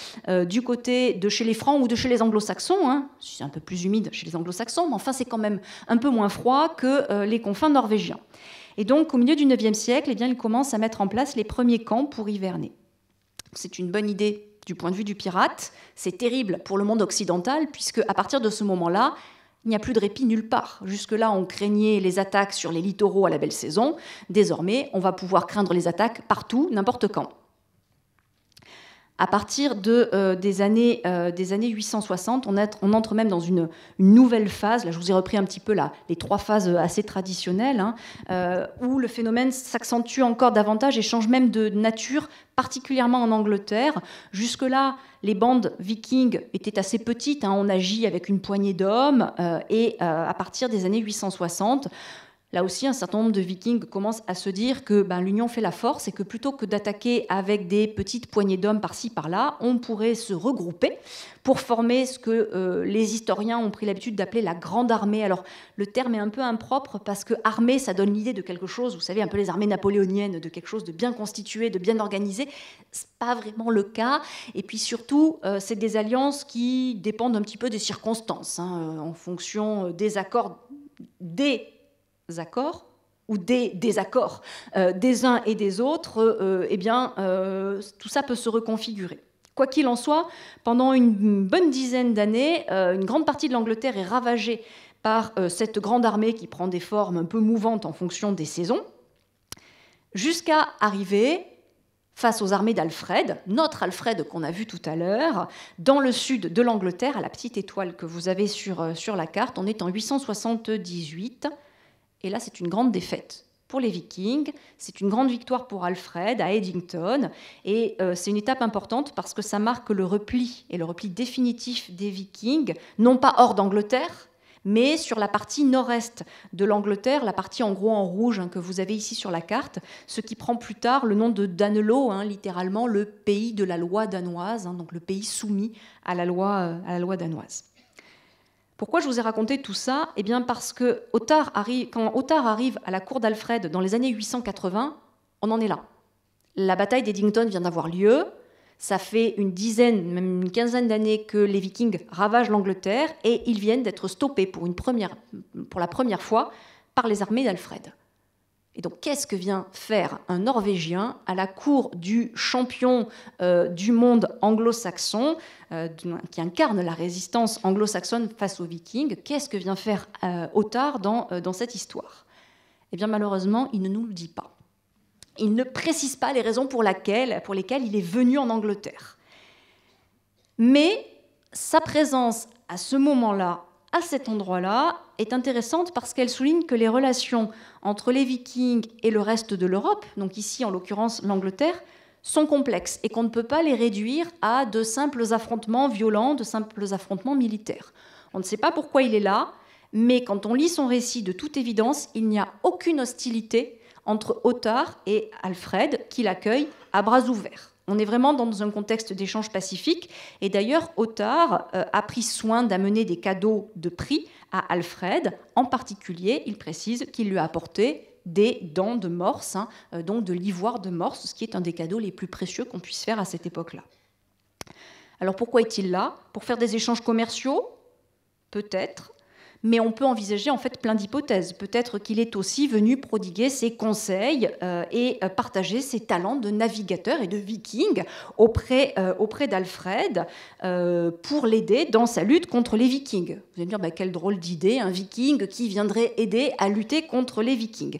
du côté de chez les Francs ou de chez les Anglo-Saxons. C'est un peu plus humide chez les Anglo-Saxons, mais enfin, c'est quand même un peu moins froid que les confins norvégiens. Et donc, au milieu du IXe siècle, ils commencent à mettre en place les premiers camps pour hiverner. C'est une bonne idée du point de vue du pirate. C'est terrible pour le monde occidental, puisque à partir de ce moment-là, il n'y a plus de répit nulle part. Jusque-là, on craignait les attaques sur les littoraux à la belle saison. Désormais, on va pouvoir craindre les attaques partout, n'importe quand. À partir des années 860, on entre même dans une nouvelle phase. Là, je vous ai repris un petit peu les trois phases assez traditionnelles, où le phénomène s'accentue encore davantage et change même de nature, particulièrement en Angleterre. Jusque-là, les bandes vikings étaient assez petites. On agit avec une poignée d'hommes. Et à partir des années 860, là aussi, un certain nombre de Vikings commencent à se dire que l'union fait la force et que plutôt que d'attaquer avec des petites poignées d'hommes par-ci, par-là, on pourrait se regrouper pour former ce que les historiens ont pris l'habitude d'appeler la grande armée. Alors, le terme est un peu impropre parce que armée, ça donne l'idée de quelque chose, vous savez, un peu les armées napoléoniennes, de quelque chose de bien constitué, de bien organisé. Ce n'est pas vraiment le cas. Et puis surtout, c'est des alliances qui dépendent un petit peu des circonstances, en fonction des accords ou des désaccords des uns et des autres, tout ça peut se reconfigurer. Quoi qu'il en soit, pendant une bonne dizaine d'années, une grande partie de l'Angleterre est ravagée par cette grande armée qui prend des formes un peu mouvantes en fonction des saisons, jusqu'à arriver face aux armées d'Alfred, notre Alfred qu'on a vu tout à l'heure, dans le sud de l'Angleterre, à la petite étoile que vous avez sur la carte. On est en 878. Et là, c'est une grande défaite pour les Vikings. C'est une grande victoire pour Alfred à Edington. Et c'est une étape importante parce que ça marque le repli, et le repli définitif des Vikings, non pas hors d'Angleterre, mais sur la partie nord-est de l'Angleterre, la partie en gros en rouge que vous avez ici sur la carte, ce qui prend plus tard le nom de Danelaw, littéralement le pays de la loi danoise, donc le pays soumis à la loi danoise. Pourquoi je vous ai raconté tout ça ? Eh bien parce que quand Ottar arrive à la cour d'Alfred dans les années 880, on en est là. La bataille d'Edington vient d'avoir lieu. Ça fait une dizaine, même une quinzaine d'années que les Vikings ravagent l'Angleterre et ils viennent d'être stoppés pour la première fois par les armées d'Alfred. Et donc, qu'est-ce que vient faire un Norvégien à la cour du champion du monde anglo-saxon, qui incarne la résistance anglo-saxonne face aux Vikings? Qu'est-ce que vient faire Ottar dans cette histoire? Eh bien, malheureusement, il ne nous le dit pas. Il ne précise pas les raisons pour lesquelles il est venu en Angleterre. Mais sa présence à ce moment-là, à cet endroit-là, est intéressante parce qu'elle souligne que les relations entre les Vikings et le reste de l'Europe, donc ici en l'occurrence l'Angleterre, sont complexes et qu'on ne peut pas les réduire à de simples affrontements violents, de simples affrontements militaires. On ne sait pas pourquoi il est là, mais quand on lit son récit, de toute évidence, il n'y a aucune hostilité entre Ottar et Alfred qui l'accueillent à bras ouverts. On est vraiment dans un contexte d'échange pacifique. Et d'ailleurs, Ottar a pris soin d'amener des cadeaux de prix à Alfred. En particulier, il précise qu'il lui a apporté des dents de morse, donc de l'ivoire de morse, ce qui est un des cadeaux les plus précieux qu'on puisse faire à cette époque-là. Alors pourquoi est-il là? Pour faire des échanges commerciaux? Peut-être. Mais on peut envisager en fait plein d'hypothèses. Peut-être qu'il est aussi venu prodiguer ses conseils et partager ses talents de navigateur et de viking auprès d'Alfred pour l'aider dans sa lutte contre les vikings. Vous allez me dire, bah, quelle drôle d'idée, un viking qui viendrait aider à lutter contre les vikings.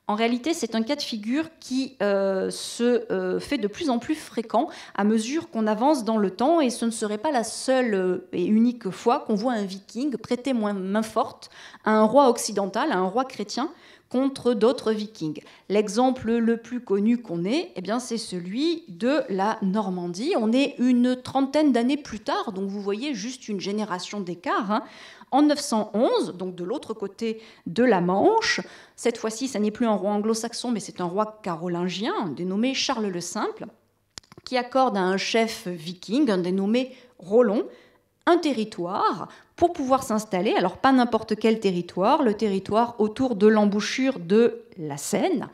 En réalité, c'est un cas de figure qui se fait de plus en plus fréquent à mesure qu'on avance dans le temps, et ce ne serait pas la seule et unique fois qu'on voit un viking prêter main forte à un roi occidental, à un roi chrétien, contre d'autres vikings. L'exemple le plus connu qu'on ait, eh bien, c'est celui de la Normandie. On est une trentaine d'années plus tard, donc vous voyez juste une génération d'écart, hein. En 911, donc de l'autre côté de la Manche, cette fois-ci, ça n'est plus un roi anglo-saxon, mais c'est un roi carolingien, dénommé Charles le Simple, qui accorde à un chef viking, un dénommé Rollon, un territoire pour pouvoir s'installer. Alors, pas n'importe quel territoire, le territoire autour de l'embouchure de la Seine,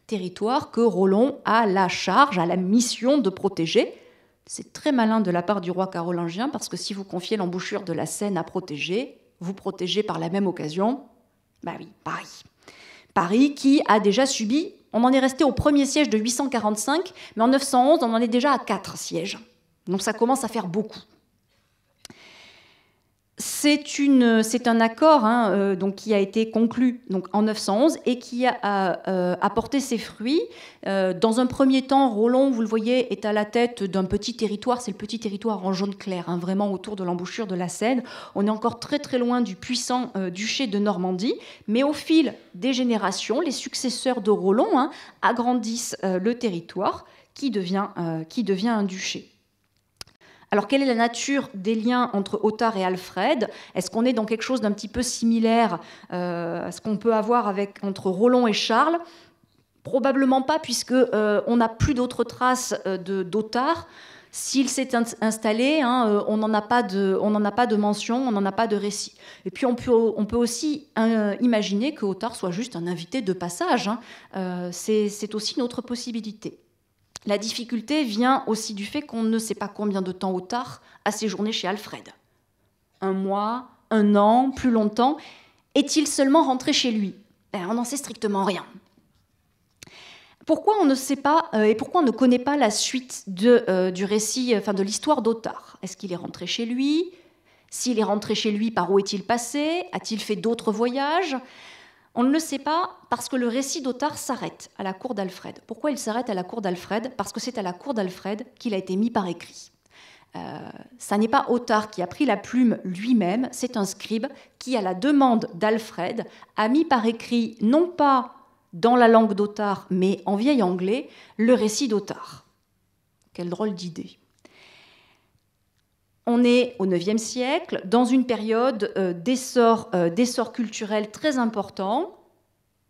territoire que Rollon a la charge, a la mission de protéger. C'est très malin de la part du roi carolingien, parce que si vous confiez l'embouchure de la Seine à protéger, vous protégez par la même occasion, bah oui, Paris. Paris qui a déjà subi, on en est resté au premier siège de 845, mais en 911, on en est déjà à 4 sièges. Donc ça commence à faire beaucoup. C'est un accord donc, qui a été conclu donc, en 911 et qui a apporté ses fruits. Dans un premier temps, Rollon, vous le voyez, est à la tête d'un petit territoire. C'est le petit territoire en jaune clair, hein, vraiment autour de l'embouchure de la Seine. On est encore très très loin du puissant duché de Normandie. Mais au fil des générations, les successeurs de Rollon agrandissent le territoire qui devient un duché. Alors, quelle est la nature des liens entre Ottar et Alfred? Est-ce qu'on est dans quelque chose d'un petit peu similaire à ce qu'on peut avoir entre Rollon et Charles? Probablement pas, puisqu'on n'a plus d'autres traces d'Ottar. S'il s'est installé, on n'en a pas de mention, on n'en a pas de récit. Et puis, on peut aussi imaginer que Ottar soit juste un invité de passage. C'est aussi une autre possibilité. La difficulté vient aussi du fait qu'on ne sait pas combien de temps Ottar a séjourné chez Alfred. 1 mois, 1 an, plus longtemps. Est-il seulement rentré chez lui? On n'en sait strictement rien. Pourquoi on ne sait pas et pourquoi on ne connaît pas la suite du récit, de l'histoire d'Ottar? Est-ce qu'il est rentré chez lui? S'il est rentré chez lui, par où est-il passé? A-t-il fait d'autres voyages? On ne le sait pas parce que le récit d'Ottar s'arrête à la cour d'Alfred. Pourquoi il s'arrête à la cour d'Alfred? Parce que c'est à la cour d'Alfred qu'il a été mis par écrit. Ça n'est pas Ottar qui a pris la plume lui-même, c'est un scribe qui, à la demande d'Alfred, a mis par écrit, non pas dans la langue d'Ottar, mais en vieil anglais, le récit d'Ottar. Quelle drôle d'idée. On est au IXe siècle, dans une période d'essor culturel très important,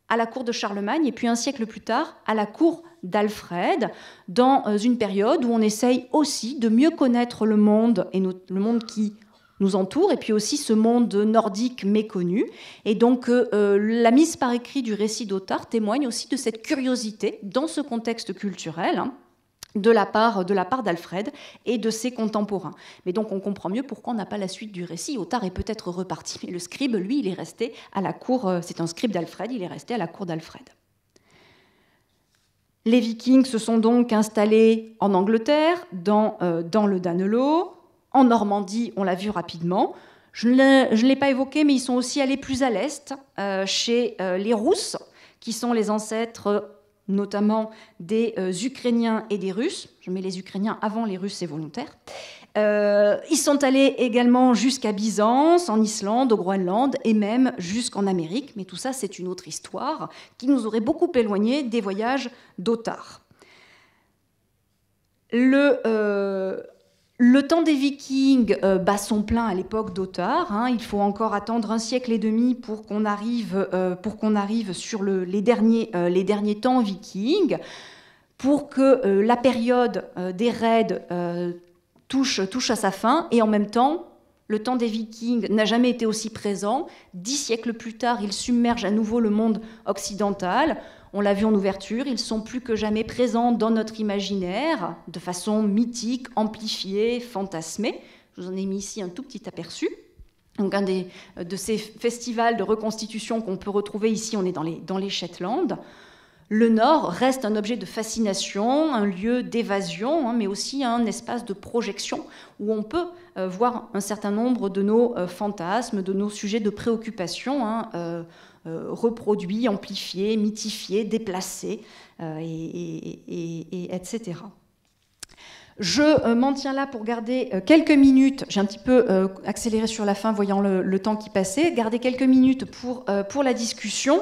à la cour de Charlemagne, et puis un siècle plus tard, à la cour d'Alfred, dans une période où on essaye aussi de mieux connaître le monde, et le monde qui nous entoure, et puis aussi ce monde nordique méconnu. Et donc la mise par écrit du récit d'Ottar témoigne aussi de cette curiosité dans ce contexte culturel, de la part d'Alfred et de ses contemporains. Mais donc on comprend mieux pourquoi on n'a pas la suite du récit. Ottar est peut-être reparti, mais le scribe, lui, il est resté à la cour, c'est un scribe d'Alfred, il est resté à la cour d'Alfred. Les Vikings se sont donc installés en Angleterre, dans le Danelot, en Normandie, on l'a vu rapidement. Je ne l'ai pas évoqué, mais ils sont aussi allés plus à l'est, chez les Rousses, qui sont les ancêtres notamment des Ukrainiens et des Russes. Je mets les Ukrainiens avant les Russes, c'est volontaire. Ils sont allés également jusqu'à Byzance, en Islande, au Groenland, et même jusqu'en Amérique. Mais tout ça, c'est une autre histoire qui nous aurait beaucoup éloignés des voyages d'Ottar. Le temps des Vikings bat son plein à l'époque d'Ottar. Il faut encore attendre 1 siècle et demi pour qu'on arrive sur les derniers temps vikings, pour que la période des raids touche à sa fin. Et en même temps, le temps des Vikings n'a jamais été aussi présent. 10 siècles plus tard, ils submergent à nouveau le monde occidental. On l'a vu en ouverture, ils sont plus que jamais présents dans notre imaginaire, de façon mythique, amplifiée, fantasmée. Je vous en ai mis ici un tout petit aperçu. Donc un de ces festivals de reconstitution qu'on peut retrouver ici, on est dans les Shetland. Le Nord reste un objet de fascination, un lieu d'évasion, mais aussi un espace de projection où on peut voir un certain nombre de nos fantasmes, de nos sujets de préoccupation, reproduits, amplifiés, mythifiés, déplacés, etc. Je m'en tiens là pour garder quelques minutes. J'ai un petit peu accéléré sur la fin, voyant le temps qui passait. Garder quelques minutes pour la discussion.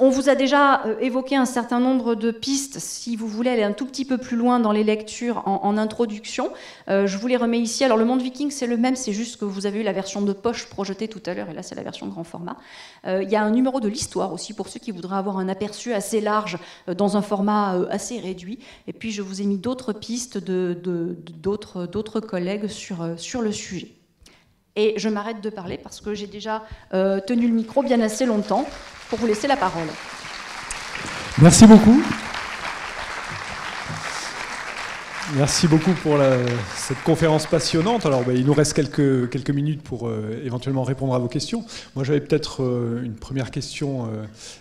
On vous a déjà évoqué un certain nombre de pistes. Si vous voulez aller un tout petit peu plus loin dans les lectures en introduction, je vous les remets ici. Alors le monde viking, c'est le même, c'est juste que vous avez eu la version de poche projetée tout à l'heure, et là c'est la version grand format. Il y a un numéro de l'histoire aussi pour ceux qui voudraient avoir un aperçu assez large dans un format assez réduit. Et puis je vous ai mis d'autres pistes d'autres collègues sur le sujet. Et je m'arrête de parler parce que j'ai déjà tenu le micro bien assez longtemps pour vous laisser la parole. Merci beaucoup. Merci beaucoup pour cette conférence passionnante. Alors, il nous reste quelques minutes pour éventuellement répondre à vos questions. Moi, j'avais peut-être une première question.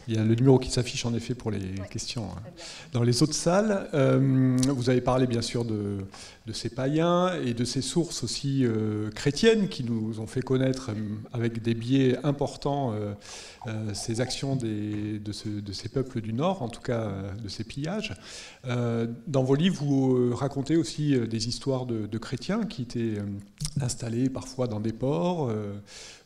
Il y a le numéro qui s'affiche en effet pour les questions dans les autres salles. Vous avez parlé bien sûr de ces païens et de ces sources aussi chrétiennes qui nous ont fait connaître avec des biais importants ces actions de ces peuples du Nord, en tout cas de ces pillages. Dans vos livres, vous racontez aussi des histoires de chrétiens qui étaient installés parfois dans des ports,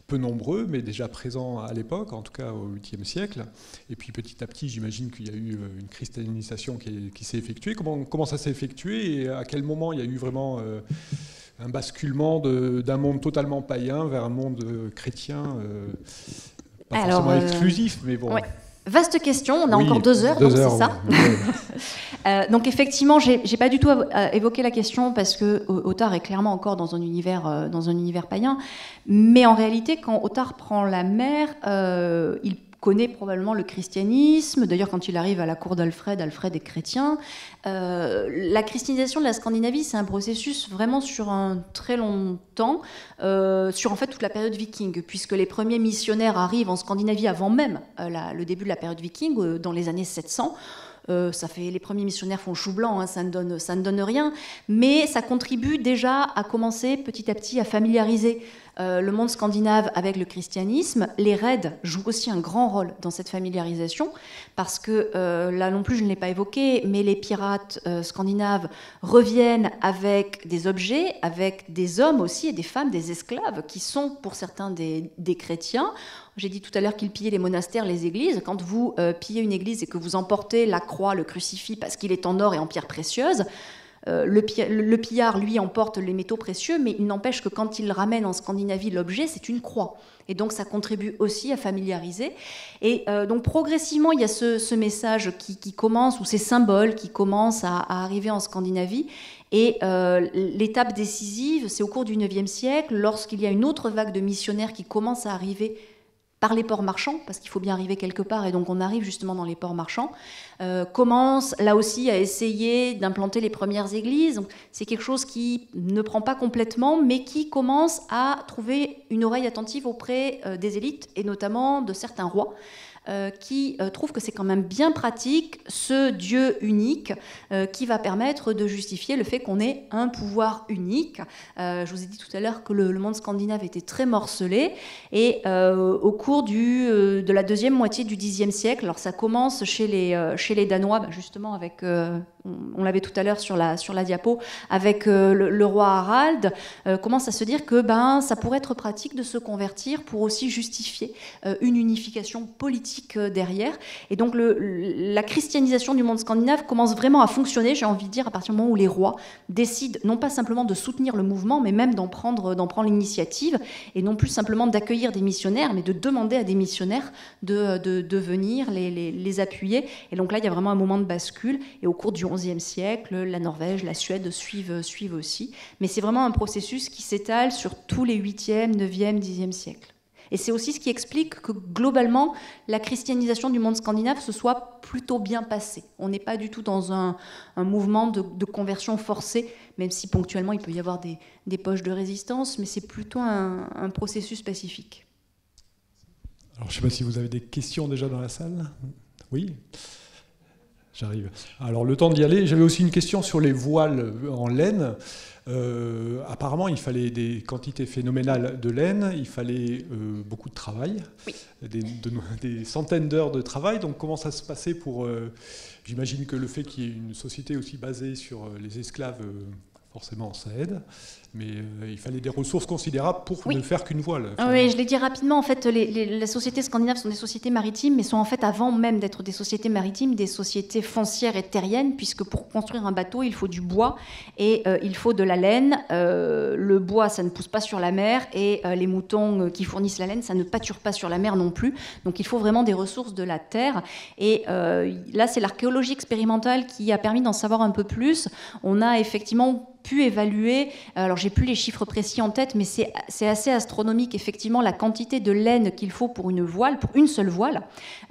peu nombreux, mais déjà présents à l'époque, en tout cas au 8e siècle. Et puis petit à petit, j'imagine qu'il y a eu une christianisation qui s'est effectuée. Comment ça s'est effectué et à quel moment il y a eu vraiment un basculement d'un monde totalement païen vers un monde chrétien, pas forcément exclusif, mais bon... Ouais. Vaste question, on a encore 2 heures, donc c'est ça. Oui. Donc effectivement, j'ai pas du tout évoqué la question parce que Ottar est clairement encore dans un univers païen, mais en réalité, quand Ottar prend la mer, il connaît probablement le christianisme. D'ailleurs, quand il arrive à la cour d'Alfred, Alfred est chrétien. La christianisation de la Scandinavie, c'est un processus vraiment sur un très long temps, sur en fait toute la période viking, puisque les premiers missionnaires arrivent en Scandinavie avant même le début de la période viking, dans les années 700. Les premiers missionnaires font chou blanc, ça ne donne rien, mais ça contribue déjà à commencer petit à petit à familiariser le monde scandinave avec le christianisme. Les raids jouent aussi un grand rôle dans cette familiarisation, parce que là non plus je ne l'ai pas évoqué, mais les pirates scandinaves reviennent avec des objets, avec des hommes aussi et des femmes, des esclaves, qui sont pour certains des chrétiens. J'ai dit tout à l'heure qu'ils pillaient les monastères, les églises. Quand vous pillez une église et que vous emportez la croix, le crucifix, parce qu'il est en or et en pierre précieuse, le pillard, lui, emporte les métaux précieux, mais il n'empêche que quand il ramène en Scandinavie l'objet, c'est une croix. Et donc, ça contribue aussi à familiariser. Et donc, progressivement, il y a ce message qui commence, ou ces symboles qui commencent à arriver en Scandinavie. Et l'étape décisive, c'est au cours du IXe siècle, lorsqu'il y a une autre vague de missionnaires qui commence à arriver par les ports marchands, parce qu'il faut bien arriver quelque part, et donc on arrive justement dans les ports marchands, commence là aussi à essayer d'implanter les premières églises. C'est quelque chose qui ne prend pas complètement, mais qui commence à trouver une oreille attentive auprès des élites, et notamment de certains rois, qui trouve que c'est quand même bien pratique ce Dieu unique qui va permettre de justifier le fait qu'on ait un pouvoir unique. Je vous ai dit tout à l'heure que le monde scandinave était très morcelé, et au cours de la deuxième moitié du Xe siècle, alors ça commence chez les Danois, justement avec... on l'avait tout à l'heure sur la diapo, avec le roi Harald, commence à se dire que ça pourrait être pratique de se convertir pour aussi justifier une unification politique derrière. Et donc la christianisation du monde scandinave commence vraiment à fonctionner, j'ai envie de dire, à partir du moment où les rois décident non pas simplement de soutenir le mouvement, mais même d'en prendre l'initiative, et non plus simplement d'accueillir des missionnaires, mais de demander à des missionnaires de venir les appuyer. Et donc là, il y a vraiment un moment de bascule, et au cours du XIe siècle, la Norvège, la Suède suivent aussi. Mais c'est vraiment un processus qui s'étale sur tous les 8e, 9e, 10e siècles. Et c'est aussi ce qui explique que globalement, la christianisation du monde scandinave se soit plutôt bien passée. On n'est pas du tout dans un mouvement de conversion forcée, même si ponctuellement il peut y avoir des poches de résistance, mais c'est plutôt un processus pacifique. Alors, je ne sais pas si vous avez des questions déjà dans la salle. Oui ? J'arrive. Alors, le temps d'y aller. J'avais aussi une question sur les voiles en laine. Apparemment, il fallait des quantités phénoménales de laine, il fallait beaucoup de travail, oui. des centaines d'heures de travail. Donc, comment ça se passait pour... j'imagine que le fait qu'il y ait une société aussi basée sur les esclaves, forcément, ça aide. Mais il fallait des ressources considérables pour ne faire qu'une voile. Oui, je l'ai dit rapidement. En fait, les sociétés scandinaves sont des sociétés maritimes, mais sont en fait, avant même d'être des sociétés maritimes, des sociétés foncières et terriennes, puisque pour construire un bateau, il faut du bois et il faut de la laine. Le bois, ça ne pousse pas sur la mer, et les moutons qui fournissent la laine, ça ne pâture pas sur la mer non plus. Donc, il faut vraiment des ressources de la terre. Et là, c'est l'archéologie expérimentale qui a permis d'en savoir un peu plus. On a effectivement pu évaluer, alors j'ai plus les chiffres précis en tête, mais c'est assez astronomique effectivement la quantité de laine qu'il faut pour une voile, pour une seule voile,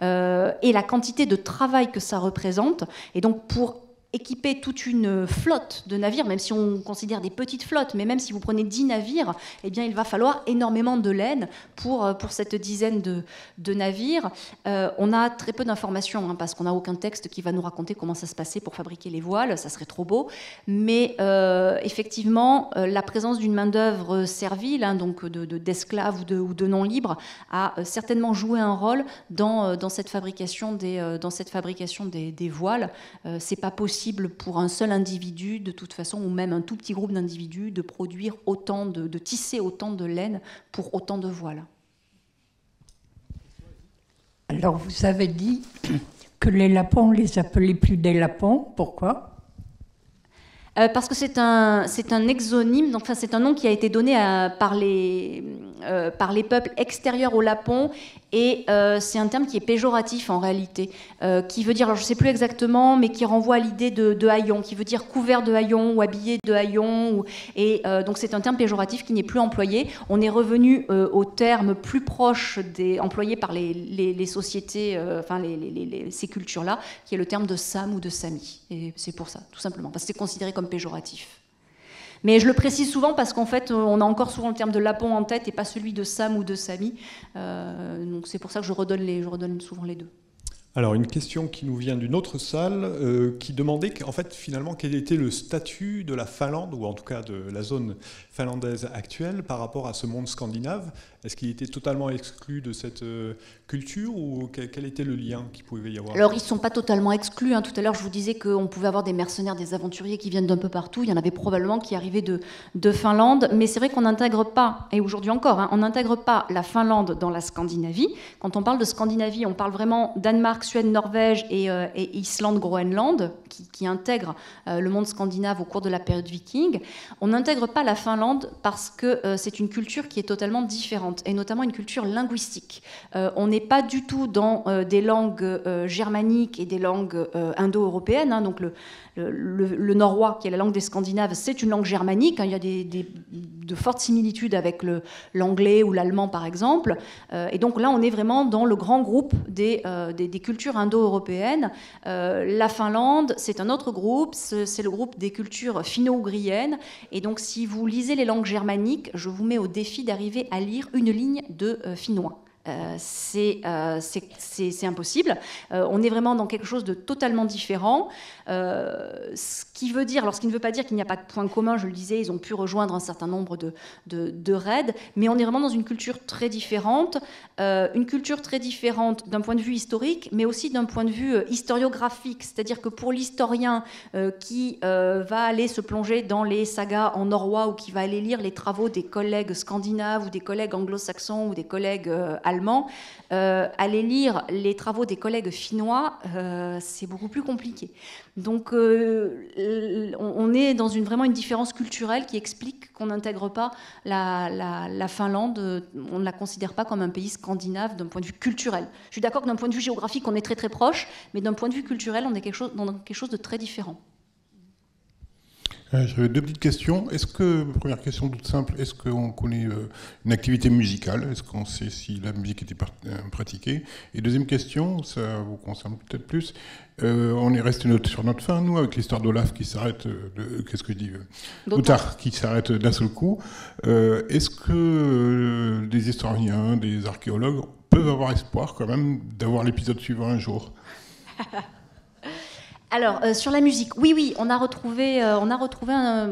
et la quantité de travail que ça représente. Et donc pour équiper toute une flotte de navires, même si on considère des petites flottes, mais même si vous prenez 10 navires, eh bien, il va falloir énormément de laine pour cette dizaine de navires. On a très peu d'informations, hein, parce qu'on n'a aucun texte qui va nous raconter comment ça se passait pour fabriquer les voiles, ça serait trop beau. Mais effectivement, la présence d'une main-d'œuvre servile, hein, donc d'esclaves ou de non-libres, a certainement joué un rôle dans cette fabrication des voiles. C'est pas possible pour un seul individu, de toute façon, ou même un tout petit groupe d'individus, de produire autant, de tisser autant de laine pour autant de voiles. Alors, vous avez dit que les lapons, on les appelait plus des lapons. Pourquoi ? Parce que c'est un exonyme, donc c'est un nom qui a été donné par les peuples extérieurs aux Lapons, et c'est un terme qui est péjoratif en réalité, qui veut dire, alors je ne sais plus exactement, mais qui renvoie à l'idée de haillons, qui veut dire couvert de haillons ou habillé de haillons, donc c'est un terme péjoratif qui n'est plus employé. On est revenu au terme plus proche employé par les sociétés, ces cultures-là, qui est le terme de Sam ou de Sami. Et c'est pour ça, tout simplement, parce que c'est considéré comme péjoratif. Mais je le précise souvent parce qu'en fait, on a encore souvent le terme de Lapon en tête et pas celui de Sam ou de Sami. Donc c'est pour ça que je redonne souvent les deux. Alors, une question qui nous vient d'une autre salle qui demandait en fait, finalement, quel était le statut de la Finlande, ou en tout cas de la zone finlandaise actuelle, par rapport à ce monde scandinave. Est-ce qu'il était totalement exclu de cette culture, ou quel était le lien qu'il pouvait y avoir ? Alors, ils ne sont pas totalement exclus. Hein. Tout à l'heure, je vous disais qu'on pouvait avoir des mercenaires, des aventuriers qui viennent d'un peu partout. Il y en avait probablement qui arrivaient de Finlande. Mais c'est vrai qu'on n'intègre pas, et aujourd'hui encore, hein, on n'intègre pas la Finlande dans la Scandinavie. Quand on parle de Scandinavie, on parle vraiment Danemark, Suède, Norvège et Islande, Groenland, qui intègrent le monde scandinave au cours de la période viking. On n'intègre pas la Finlande parce que c'est une culture qui est totalement différente, et notamment une culture linguistique. On n'est pas du tout dans des langues germaniques et des langues indo-européennes, hein, donc le norrois, qui est la langue des Scandinaves, c'est une langue germanique, hein, il y a de fortes similitudes avec l'anglais ou l'allemand, par exemple. Et donc là, on est vraiment dans le grand groupe des cultures indo-européennes. La Finlande, c'est un autre groupe, c'est le groupe des cultures finno-ougriennes. Et donc, si vous lisez les langues germaniques, je vous mets au défi d'arriver à lire une ligne de finnois. C'est impossible. On est vraiment dans quelque chose de totalement différent. Ce qui veut dire, alors ce qui ne veut pas dire qu'il n'y a pas de point commun, je le disais, ils ont pu rejoindre un certain nombre de raids, mais on est vraiment dans une culture très différente d'un point de vue historique, mais aussi d'un point de vue historiographique, c'est-à-dire que pour l'historien qui va aller se plonger dans les sagas en norrois, ou qui va aller lire les travaux des collègues scandinaves ou des collègues anglo-saxons ou des collègues allemands, aller lire les travaux des collègues finnois, c'est beaucoup plus compliqué. Donc on est dans vraiment une différence culturelle qui explique qu'on n'intègre pas la Finlande, on ne la considère pas comme un pays scandinave d'un point de vue culturel. Je suis d'accord que d'un point de vue géographique, on est très très proche, mais d'un point de vue culturel, on est dans quelque chose de très différent. J'avais deux petites questions. Première question toute simple, est-ce qu'on connaît une activité musicale? Est-ce qu'on sait si la musique était pratiquée? Et deuxième question, ça vous concerne peut-être plus. On est resté sur notre fin, nous, avec l'histoire d'Olaf qui s'arrête, Lothar qui s'arrête d'un seul coup. Est-ce que des historiens, des archéologues peuvent avoir espoir quand même d'avoir l'épisode suivant un jour? Alors, sur la musique, oui, on a retrouvé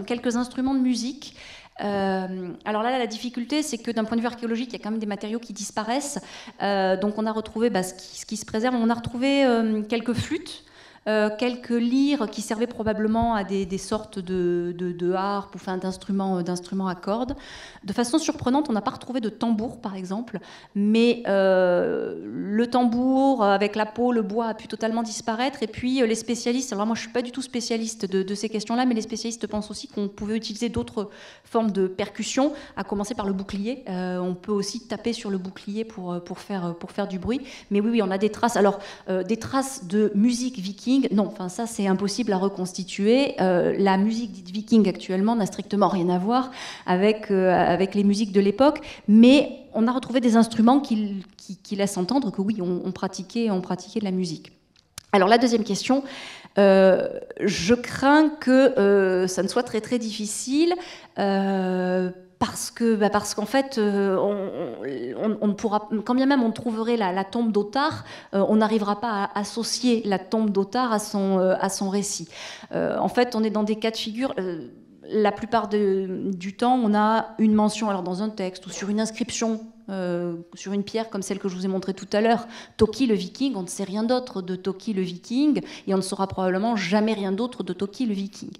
quelques instruments de musique. Alors là, la difficulté, c'est que d'un point de vue archéologique, il y a quand même des matériaux qui disparaissent. Donc on a retrouvé ce qui se préserve. On a retrouvé quelques flûtes, quelques lyres qui servaient probablement à des sortes de harpes ou enfin, d'instruments à cordes. De façon surprenante, on n'a pas retrouvé de tambour, par exemple, mais le tambour, avec la peau, le bois a pu totalement disparaître. Et puis les spécialistes, alors moi je ne suis pas du tout spécialiste de ces questions-là, mais les spécialistes pensent aussi qu'on pouvait utiliser d'autres formes de percussion, à commencer par le bouclier. On peut aussi taper sur le bouclier pour faire du bruit. Mais oui, on a des traces. Alors, des traces de musique viking, non, enfin ça c'est impossible à reconstituer. La musique dite viking actuellement n'a strictement rien à voir avec les musiques de l'époque, mais on a retrouvé des instruments qui laissent entendre que oui, on pratiquait de la musique. Alors la deuxième question, je crains que ça ne soit très très difficile. Parce qu'en fait, on ne pourra, quand bien même on trouverait la tombe d'Ottar, on n'arrivera pas à associer la tombe d'Ottar à son récit. En fait, on est dans des cas de figure. La plupart du temps, on a une mention, alors dans un texte ou sur une inscription, sur une pierre comme celle que je vous ai montrée tout à l'heure, Toki le Viking. On ne sait rien d'autre de Toki le Viking et on ne saura probablement jamais rien d'autre de Toki le Viking.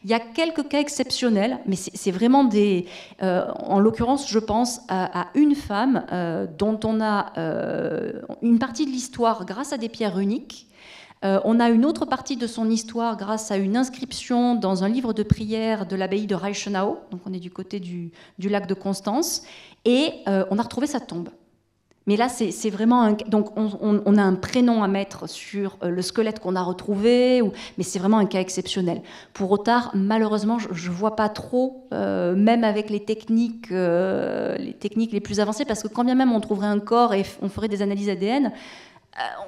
Il y a quelques cas exceptionnels, mais c'est vraiment en l'occurrence, je pense à une femme dont on a une partie de l'histoire grâce à des pierres runiques. On a une autre partie de son histoire grâce à une inscription dans un livre de prière de l'abbaye de Reichenau, donc on est du côté du lac de Constance, et on a retrouvé sa tombe. Mais là, c'est vraiment donc on a un prénom à mettre sur le squelette qu'on a retrouvé, mais c'est vraiment un cas exceptionnel. Pour Ottar, malheureusement, je ne vois pas trop, même avec les techniques les plus avancées, parce que quand bien même on trouverait un corps et on ferait des analyses ADN,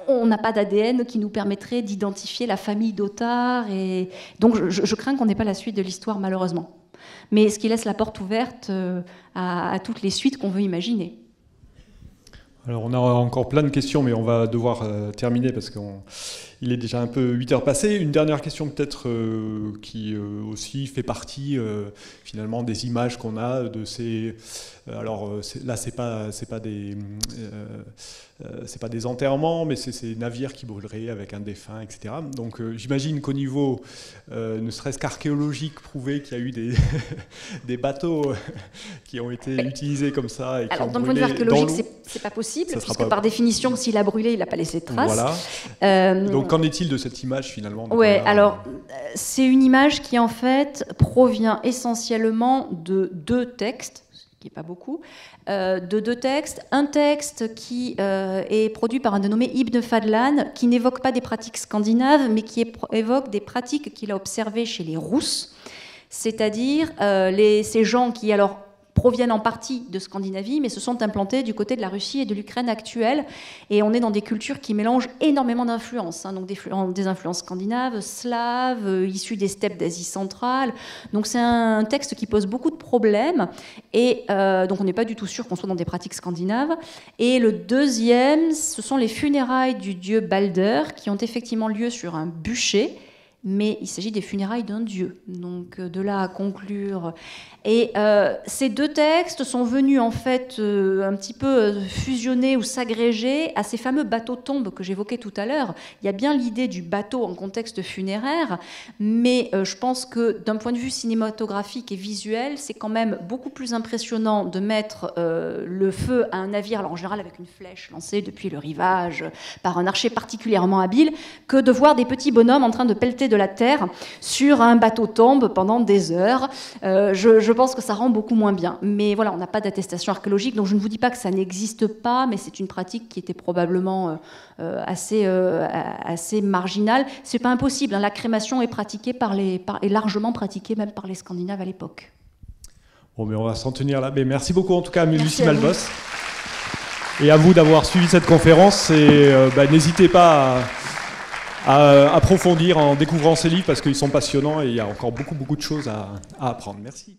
on n'a pas d'ADN qui nous permettrait d'identifier la famille d'Ottar. Et donc, je crains qu'on n'ait pas la suite de l'histoire, malheureusement. Mais ce qui laisse la porte ouverte à toutes les suites qu'on veut imaginer. Alors, on a encore plein de questions, mais on va devoir terminer parce qu'il est déjà un peu 8 heures passées. Une dernière question peut-être qui aussi fait partie finalement des images qu'on a de ces... alors là, c'est pas des enterrements, mais c'est ces navires qui brûleraient avec un défunt, etc. Donc j'imagine qu'au niveau, ne serait-ce qu'archéologique, prouvé qu'il y a eu des bateaux qui ont été utilisés comme ça. Et qui alors, ont d'un point de vue brûlé archéologique, c'est pas possible, puisque par définition, s'il a brûlé, il n'a pas laissé de traces. Voilà. Donc qu'en est-il de cette image finalement? Ouais, alors c'est une image qui en fait provient essentiellement de deux textes, qui n'est pas beaucoup, de deux textes. Un texte qui est produit par un dénommé Ibn Fadlan, qui n'évoque pas des pratiques scandinaves, mais qui évoque des pratiques qu'il a observées chez les Rousses, c'est-à-dire ces gens qui alors proviennent en partie de Scandinavie, mais se sont implantés du côté de la Russie et de l'Ukraine actuelle. Et on est dans des cultures qui mélangent énormément d'influences, donc des influences scandinaves, slaves, issues des steppes d'Asie centrale. Donc c'est un texte qui pose beaucoup de problèmes. Et donc on n'est pas du tout sûr qu'on soit dans des pratiques scandinaves. Et le deuxième, ce sont les funérailles du dieu Balder, qui ont effectivement lieu sur un bûcher. Mais il s'agit des funérailles d'un dieu. Donc de là à conclure. Et ces deux textes sont venus en fait un petit peu fusionner ou s'agréger à ces fameux bateaux-tombes que j'évoquais tout à l'heure. Il y a bien l'idée du bateau en contexte funéraire, mais je pense que d'un point de vue cinématographique et visuel, c'est quand même beaucoup plus impressionnant de mettre le feu à un navire, alors en général avec une flèche lancée depuis le rivage par un archer particulièrement habile, que de voir des petits bonhommes en train de pelleter de la terre sur un bateau-tombe pendant des heures. Je pense que ça rend beaucoup moins bien. Mais voilà, on n'a pas d'attestation archéologique, donc je ne vous dis pas que ça n'existe pas, mais c'est une pratique qui était probablement assez marginale. C'est pas impossible, hein. La crémation est pratiquée est largement pratiquée même par les Scandinaves à l'époque. Bon, mais on va s'en tenir là. Mais merci beaucoup en tout cas à Lucie Malbos. Et à vous d'avoir suivi cette conférence. Et n'hésitez pas à approfondir en découvrant ces livres parce qu'ils sont passionnants et il y a encore beaucoup de choses à apprendre. Merci.